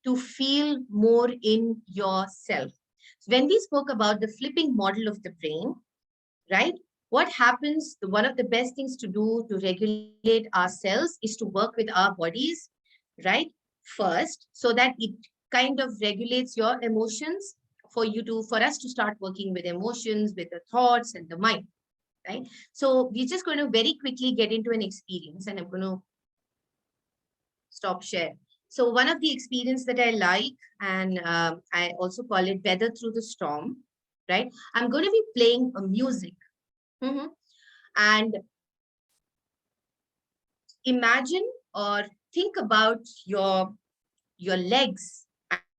to feel more in yourself. When we spoke about the flipping model of the brain, right? What happens, one of the best things to do to regulate ourselves is to work with our bodies, right? First, so that it kind of regulates your emotions for us to start working with emotions, with the thoughts and the mind, right? So we're just going to very quickly get into an experience, and I'm going to stop share. So one of the experience that I like, and I also call it weather through the storm, right? I'm going to be playing a music. And imagine or think about your legs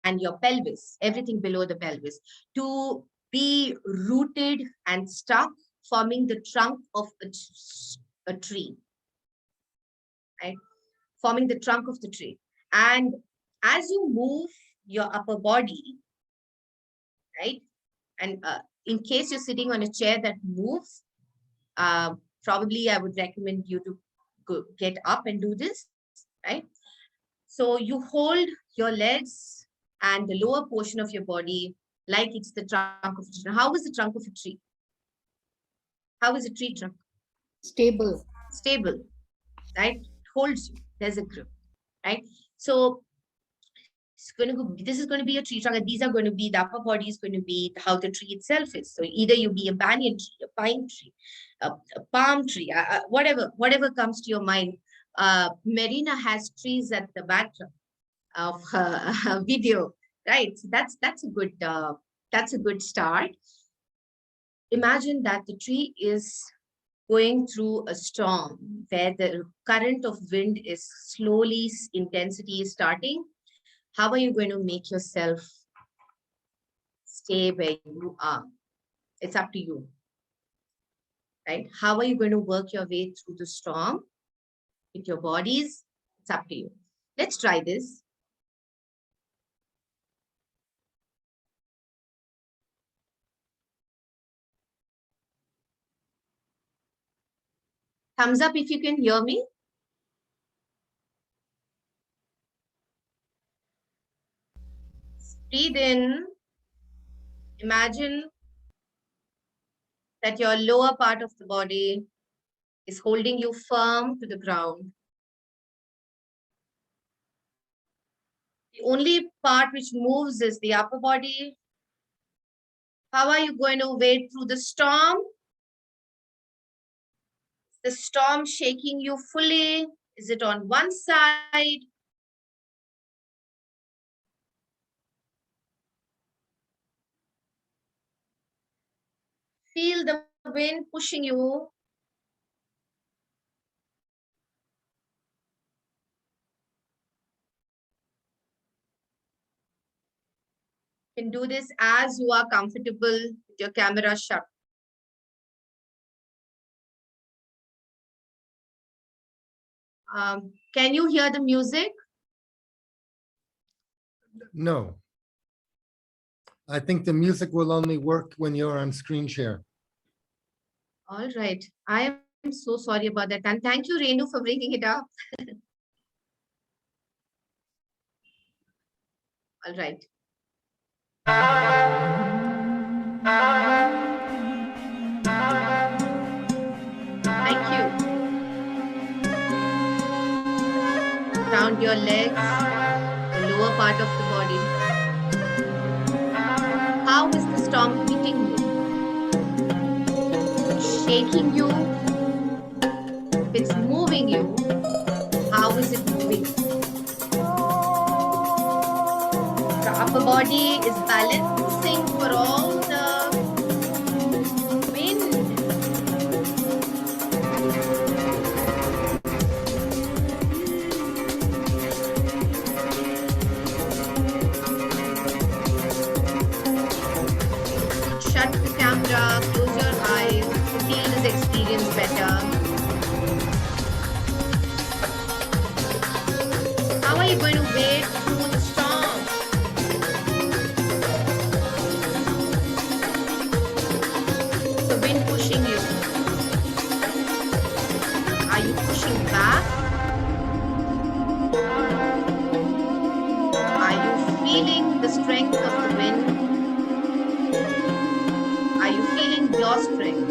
and your pelvis, everything below the pelvis, to be rooted and stuck, forming the trunk of a tree, right? Forming the trunk of the tree. And as you move your upper body, right? And in case you're sitting on a chair that moves, probably I would recommend you to get up and do this, right? So you hold your legs and the lower portion of your body like it's the trunk of a tree. How is the trunk of a tree? How is a tree trunk? Stable. Stable. right? It holds you. There's a grip, right? So it's going to go, this is going to be a tree trunk, and these are going to be, the upper body is going to be how the tree itself is. So either you be a banyan tree, a pine tree, a palm tree, whatever comes to your mind. Marina has trees at the background of her video, right? So that's a good start. Imagine that the tree is going through a storm where the current of wind is slowly, intensity is starting. How are you going to make yourself stay where you are? It's up to you, right? How are you going to work your way through the storm with your bodies? It's up to you. Let's try this. Thumbs up if you can hear me. Breathe in. Imagine that your lower part of the body is holding you firm to the ground. The only part which moves is the upper body. How are you going to wade through the storm? The storm shaking you fully? Is it on one side? Feel the wind pushing you. You can do this as you are comfortable with your camera shut. Can you hear the music? No. I think the music will only work when you're on screen share. All right. I am so sorry about that. And thank you, Renu, for bringing it up. All right. Thank you. Round your legs, the lower part of the body. How is the storm hitting you? Shaking you? If it's moving you, how is it moving? The upper body is balancing for all the wind. Shut the camera, close your eyes, feel this experience better. How are you going to wade through the storm? The wind pushing you. Are you pushing back? Are you feeling the strength of the wind? Are you feeling your strength?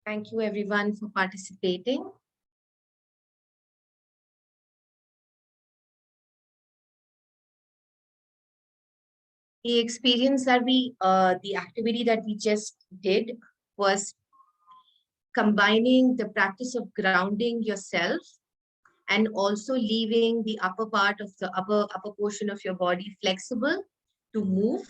Thank you everyone for participating. The experience that the activity that we just did was combining the practice of grounding yourself and also leaving the upper part of the upper portion of your body flexible to move.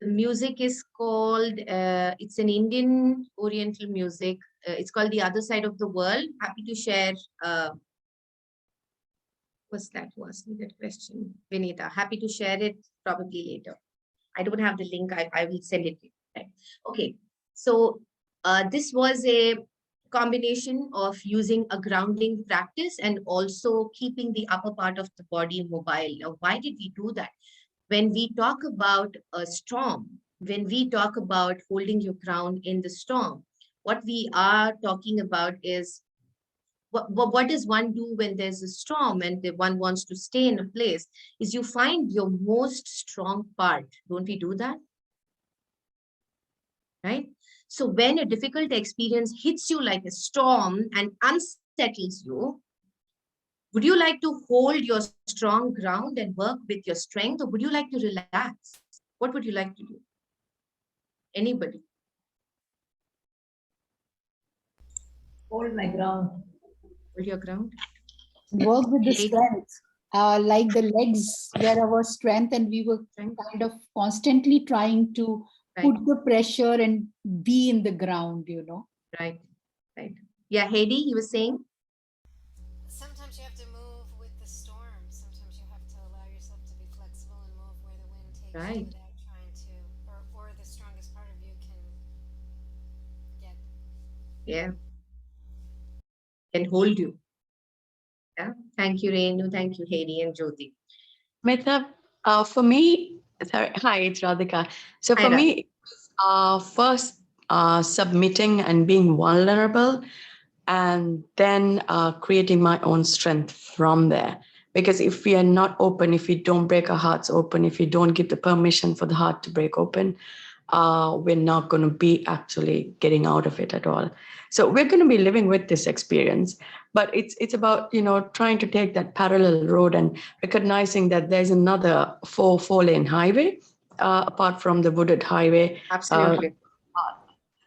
The music is called, it's an Indian Oriental music. It's called The Other Side of the World. Happy to share. What's that? Who asked me that question? Vinita. Happy to share it probably later. I don't have the link. I will send it to you. Right. Okay. So this was a combination of using a grounding practice and also keeping the upper part of the body mobile. Now, why did we do that? When we talk about a storm, when we talk about holding your ground in the storm, what we are talking about is what does one do when there's a storm and one wants to stay in a place, is you find your most strong part. Don't we do that? Right? So when a difficult experience hits you like a storm and unsettles you, would you like to hold your strong ground and work with your strength, or would you like to relax? What would you like to do? Anybody? Hold my ground. Hold your ground. Work with the Lady. strength. Like the legs were our strength, and we were kind of constantly trying to put the pressure and be in the ground, you know. Right. Yeah, Heidi, you were saying? Sometimes you have to move with the storm. Sometimes you have to allow yourself to be flexible and move where the wind takes you without trying to, or the strongest part of you can get. Yeah. Can hold you. Yeah. Thank you, Renu. Thank you, Heidi and Jyoti. Smita, for me, sorry, hi, it's Radhika. So Hi, for Radhika. me, first submitting and being vulnerable, and then creating my own strength from there. Because if we are not open, if we don't break our hearts open, if we don't give the permission for the heart to break open, we're not going to be actually getting out of it at all. So we're going to be living with this experience, but it's about, trying to take that parallel road and recognizing that there's another four-lane highway apart from the wooded highway. Absolutely.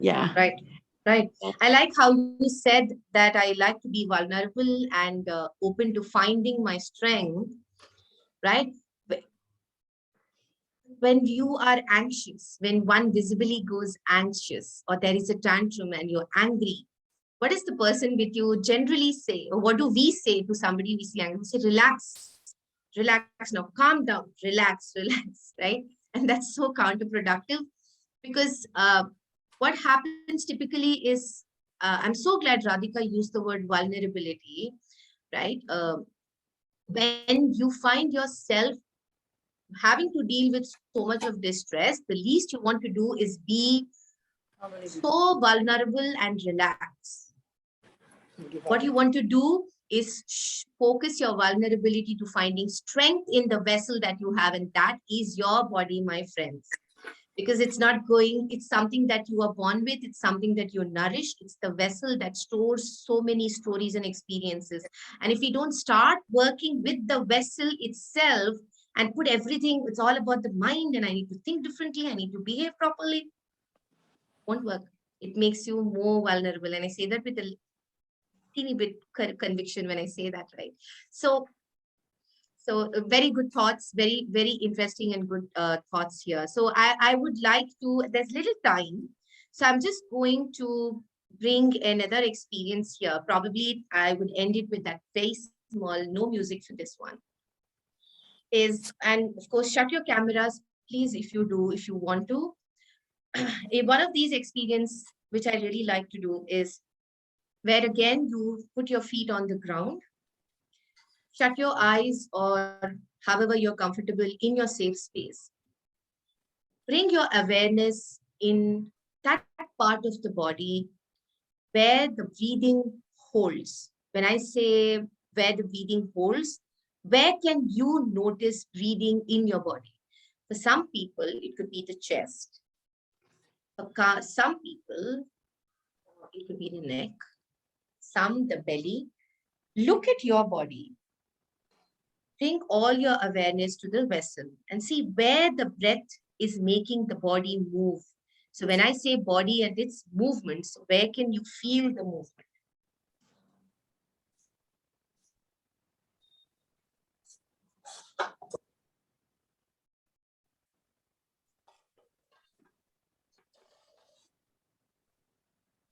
Yeah. Right. I like how you said that I like to be vulnerable and open to finding my strength, right? When you are anxious, when one visibly goes anxious, or there is a tantrum and you're angry, what is the person with you generally say? Or what do we say to somebody we see angry? We say, relax now, calm down, relax, right? And that's so counterproductive, because what happens typically is, I'm so glad Radhika used the word vulnerability, right? When you find yourself having to deal with so much of distress, the least you want to do is be so vulnerable and relax. What you want to do is focus your vulnerability to finding strength in the vessel that you have, and that is your body, my friends. Because it's something that you are born with, it's something that you're nourished, it's the vessel that stores so many stories and experiences. And if we don't start working with the vessel itself and put everything, it's all about the mind and I need to think differently, I need to behave properly, won't work. It makes you more vulnerable. And I say that with a teeny bit conviction when I say that, right? So very good thoughts, very, very interesting and good thoughts here. So I would like to, there's little time. So I'm just going to bring another experience here. Probably I would end it with that very small, no music for this one. And of course, shut your cameras, please, if you want to. One of these experiences, which I really like to do, is where again, you put your feet on the ground, shut your eyes, or however you're comfortable in your safe space. Bring your awareness in that part of the body where the breathing holds. When I say where the breathing holds, where can you notice breathing in your body? For some people, it could be the chest. For some people, it could be the neck. Some, the belly. Look at your body. Bring all your awareness to the vessel and see where the breath is making the body move. So when I say body and its movements, where can you feel the movement?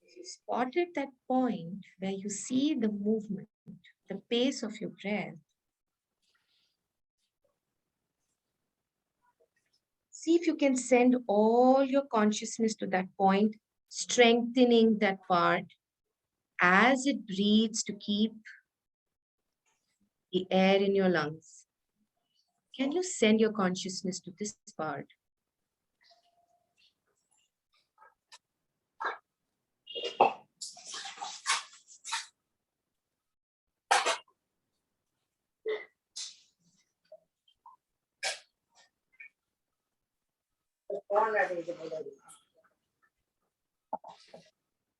If you spotted that point where you see the movement, the pace of your breath, see if you can send all your consciousness to that point, strengthening that part as it breathes to keep the air in your lungs. Can you send your consciousness to this part?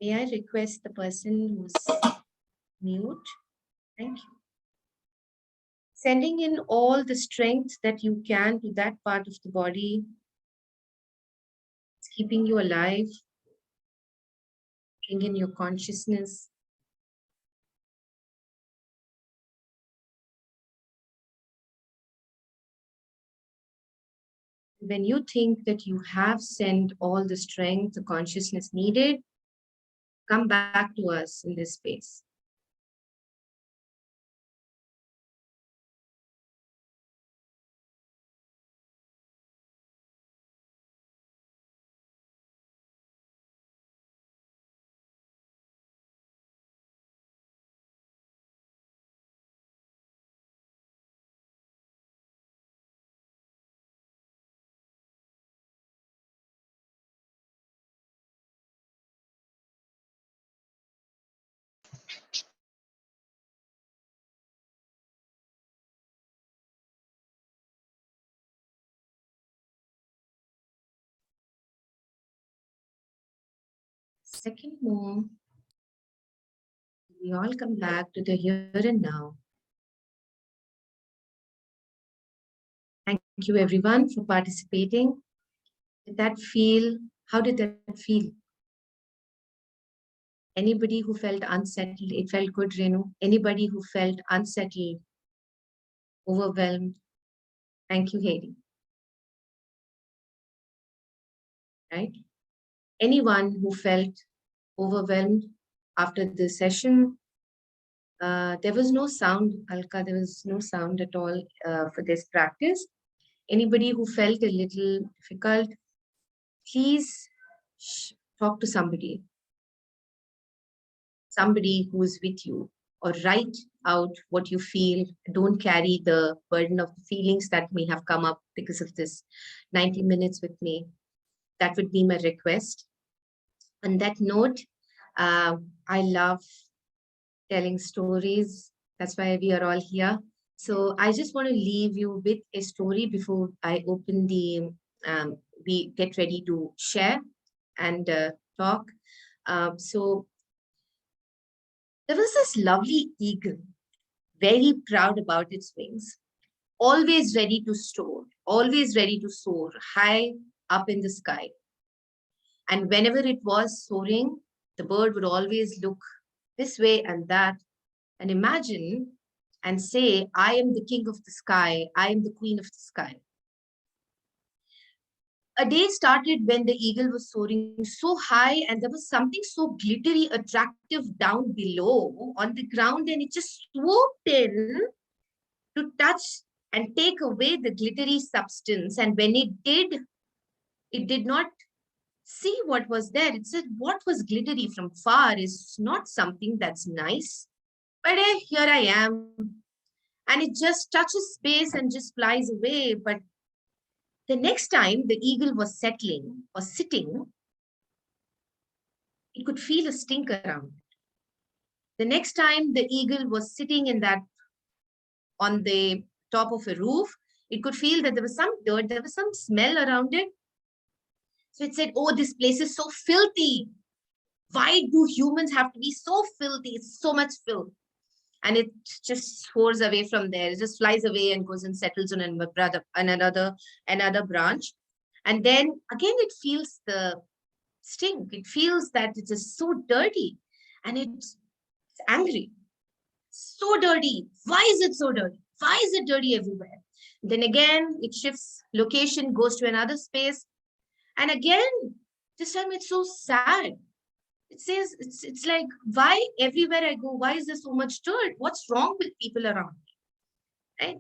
May I request the person who's mute? Thank you. Sending in all the strength that you can to that part of the body. It's keeping you alive. Bring in your consciousness. When you think that you have sent all the strength, the consciousness needed, come back to us in this space. Second more, we all come back to the here and now. Thank you everyone for participating. Did that feel, how did that feel? Anybody who felt unsettled, it felt good, Renu. Anybody who felt unsettled, overwhelmed, thank you, Hayley. Right? Anyone who felt overwhelmed after the session, there was no sound, Alka, there was no sound at all for this practice. Anybody who felt a little difficult, please talk to somebody who's with you, or write out what you feel. Don't carry the burden of the feelings that may have come up because of this 90 minutes with me. That would be my request. On that note, I love telling stories. That's why we are all here. So I just want to leave you with a story before I open the, we get ready to share and talk. So there was this lovely eagle, very proud about its wings, always ready to soar high up in the sky. And whenever it was soaring, the bird would always look this way and that and imagine and say, I am the king of the sky, I am the queen of the sky. A day started when the eagle was soaring so high and there was something so glittery, attractive down below on the ground, and it just swooped in to touch and take away the glittery substance. And when it did not see what was there. It said, what was glittery from far is not something that's nice. But here I am. And it just touches space and just flies away. But the next time the eagle was sitting, it could feel a stink around. The next time the eagle was sitting in that, on the top of a roof, it could feel that there was some dirt, there was some smell around it. So it said, oh, this place is so filthy. Why do humans have to be so filthy? It's so much filth. And it just soars away from there. It just flies away and goes and settles on another branch. And then again, it feels the stink. It feels that it is so dirty. And it's angry. So dirty. Why is it so dirty? Why is it dirty everywhere? Then again, it shifts location, goes to another space. And again, this time it's so sad. It says, it's like, why everywhere I go, why is there so much dirt? What's wrong with people around me?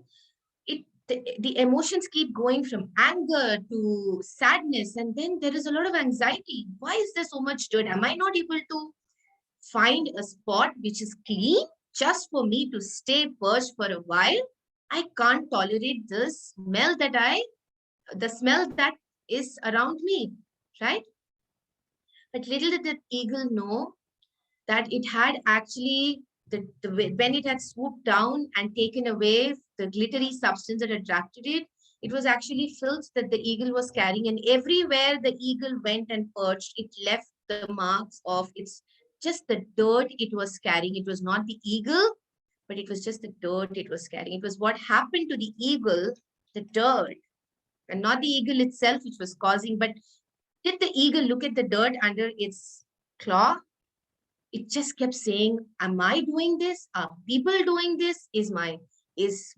Right? The emotions keep going from anger to sadness. And then there is a lot of anxiety. Why is there so much dirt? Am I not able to find a spot which is clean just for me to stay perched for a while? I can't tolerate the smell that is around me, right? But little did the eagle know that it had actually, when it had swooped down and taken away the glittery substance that attracted it, It was actually filth that the eagle was carrying, and everywhere the eagle went and perched, it left the marks of it's just the dirt it was carrying. It was not the eagle, but it was just the dirt it was carrying. It was what happened to the eagle, the dirt, and not the eagle itself, which was causing. But did the eagle look at the dirt under its claw? It just kept saying, am I doing this? Are people doing this?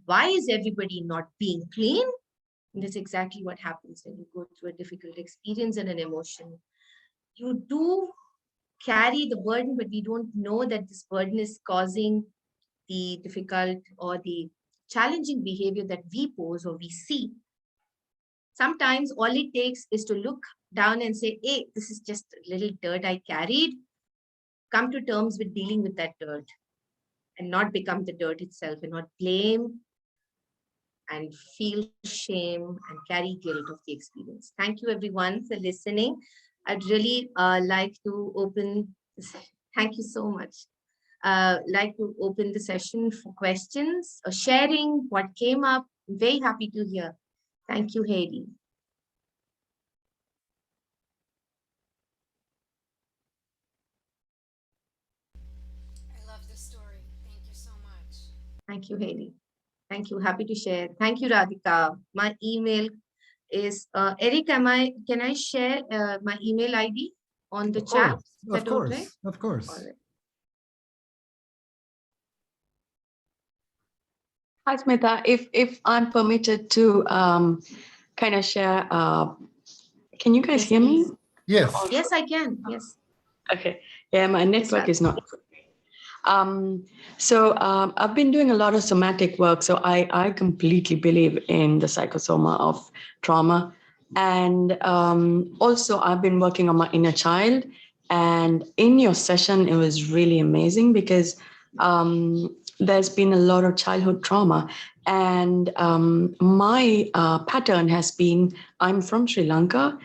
Why is everybody not being clean? And that's exactly what happens when you go through a difficult experience and an emotion. You do carry the burden, but we don't know that this burden is causing the difficult or the challenging behavior that we pose or we see. Sometimes all it takes is to look down and say, hey, this is just a little dirt I carried. Come to terms with dealing with that dirt and not become the dirt itself, and not blame and feel shame and carry guilt of the experience. Thank you everyone for listening. I'd really like to open, thank you so much. Like to open the session for questions or sharing what came up. I'm very happy to hear. Thank you, Heidi. I love this story. Thank you so much. Thank you, Heidi. Thank you. Happy to share. Thank you, Radhika. My email is Eric. Can I share my email ID on the chat? Is that okay? Of course. All right. Hi, Smita. If I'm permitted to kind of share, can you guys hear me? Yes. Yes, I can. Yes. Okay. Yeah, my network is not. I've been doing a lot of somatic work. So I completely believe in the psychosoma of trauma. And also I've been working on my inner child. And in your session, it was really amazing because there's been a lot of childhood trauma. And my pattern has been, I'm from Sri Lanka,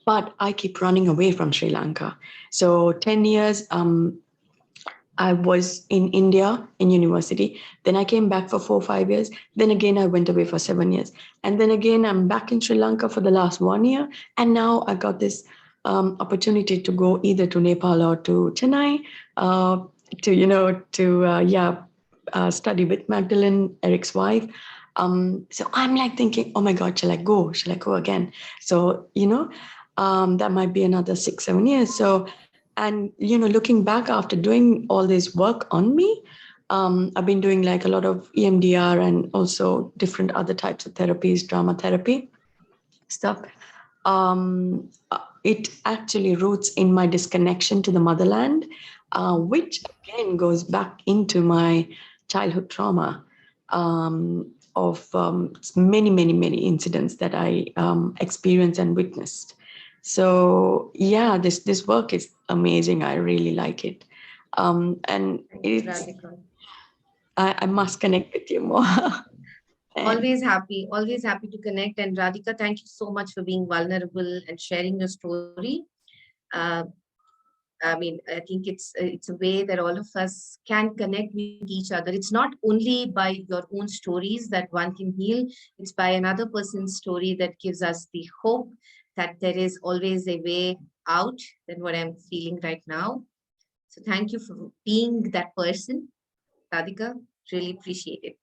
but I keep running away from Sri Lanka. So 10 years, I was in India in university. Then I came back for 4 or 5 years. Then again, I went away for 7 years. And then again, I'm back in Sri Lanka for the last 1 year. And now I got this opportunity to go either to Nepal or to Chennai study with Magdalene, Eric's wife. So I'm like thinking, oh my God, shall I go? Shall I go again? So, that might be another 6, 7 years. So, and, looking back after doing all this work on me, I've been doing like a lot of EMDR and also different other types of therapies, drama therapy stuff. It actually roots in my disconnection to the motherland, which again goes back into my childhood trauma of many, many, many incidents that I experienced and witnessed. So yeah, this work is amazing. I really like it. And it's, I must connect with you more. Always happy to connect. And Radhika, thank you so much for being vulnerable and sharing your story. I think it's a way that all of us can connect with each other. It's not only by your own stories that one can heal. It's by another person's story that gives us the hope that there is always a way out than what I'm feeling right now. So thank you for being that person, Radhika. Really appreciate it.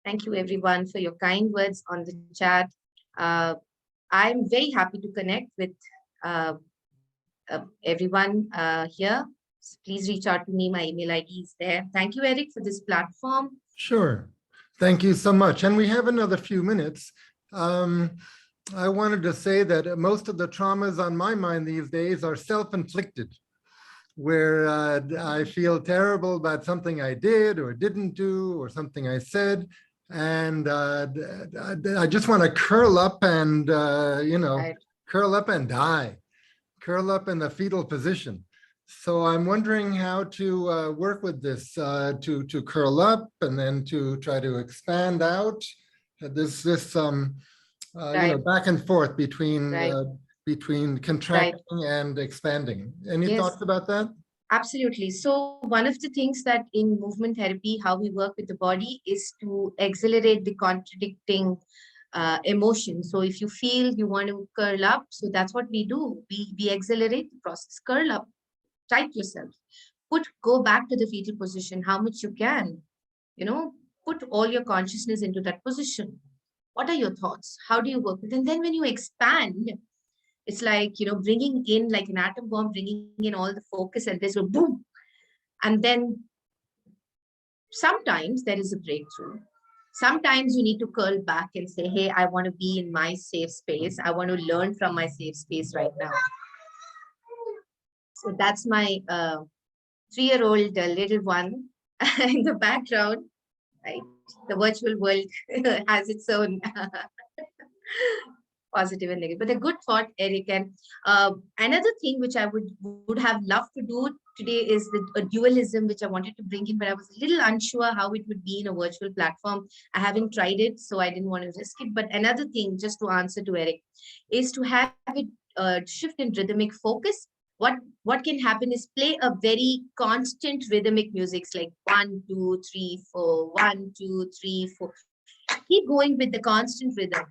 Thank you everyone for your kind words on the chat. I'm very happy to connect with everyone here. So please reach out to me. My email ID is there. Thank you, Eric, for this platform. Sure. Thank you so much. And we have another few minutes. I wanted to say that most of the traumas on my mind these days are self-inflicted, where I feel terrible about something I did or didn't do or something I said. And I just want to curl up and, curl up and die, curl up in the fetal position. So I'm wondering how to work with this, to curl up and then to try to expand out. This back and forth between contracting and expanding. Any thoughts about that? Absolutely. So one of the things that in movement therapy, how we work with the body is to accelerate the contradicting emotion. So if you feel you want to curl up, so that's what we do. We accelerate the process. Curl up, tight yourself. Go back to the fetal position how much you can. Put all your consciousness into that position. What are your thoughts? How do you work with it? And then when you expand, it's like, bringing in like an atom bomb, bringing in all the focus, and there's a boom. And then sometimes there is a breakthrough. Sometimes you need to curl back and say, hey, I want to be in my safe space. I want to learn from my safe space right now. So that's my 3-year-old little one in the background, right? The virtual world has its own positive and negative, but a good thought, Eric. And another thing which I would have loved to do today is a dualism, which I wanted to bring in, but I was a little unsure how it would be in a virtual platform. I haven't tried it, so I didn't want to risk it. But another thing, just to answer to Eric, is to have it shift in rhythmic focus. What can happen is play a very constant rhythmic music, like 1, 2, 3, 4, 1, 2, 3, 4. Keep going with the constant rhythm,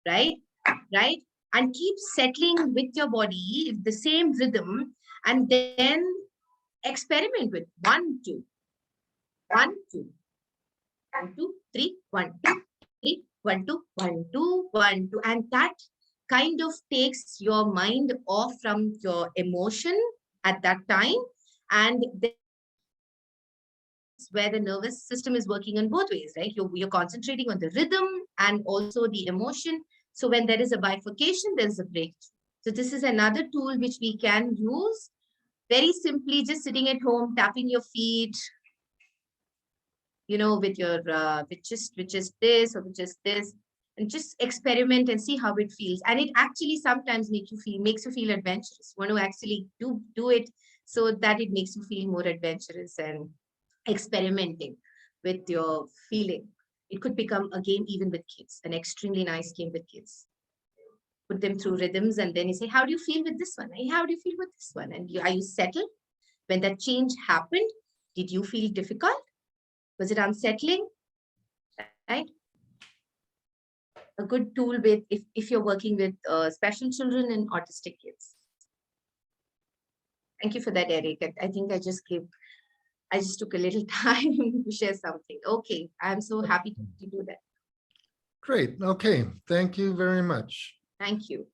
right? And keep settling with your body, the same rhythm, and then experiment with 1, 2, 1, 2, 1, 2, 3, 1, 2, 3, 1, 2, 1, 2, 1, 2, and that kind of takes your mind off from your emotion at that time, and where the nervous system is working in both ways, right? You're concentrating on the rhythm and also the emotion. So when there is a bifurcation, there is a breakthrough. So this is another tool which we can use very simply, just sitting at home, tapping your feet, with your, which is this or which is this, and just experiment and see how it feels. And it actually sometimes makes you feel adventurous. You want to actually do it so that it makes you feel more adventurous and experimenting with your feeling. It could become a game even with kids, an extremely nice game with kids. Put them through rhythms, and then you say, how do you feel with this one? Hey, how do you feel with this one? And are you settled? When that change happened, did you feel difficult? Was it unsettling? Right? A good tool with if you're working with special children and autistic kids. Thank you for that, Eric. I think I just took a little time to share something. Okay, I'm so happy to do that. Great. Okay. Thank you very much. Thank you.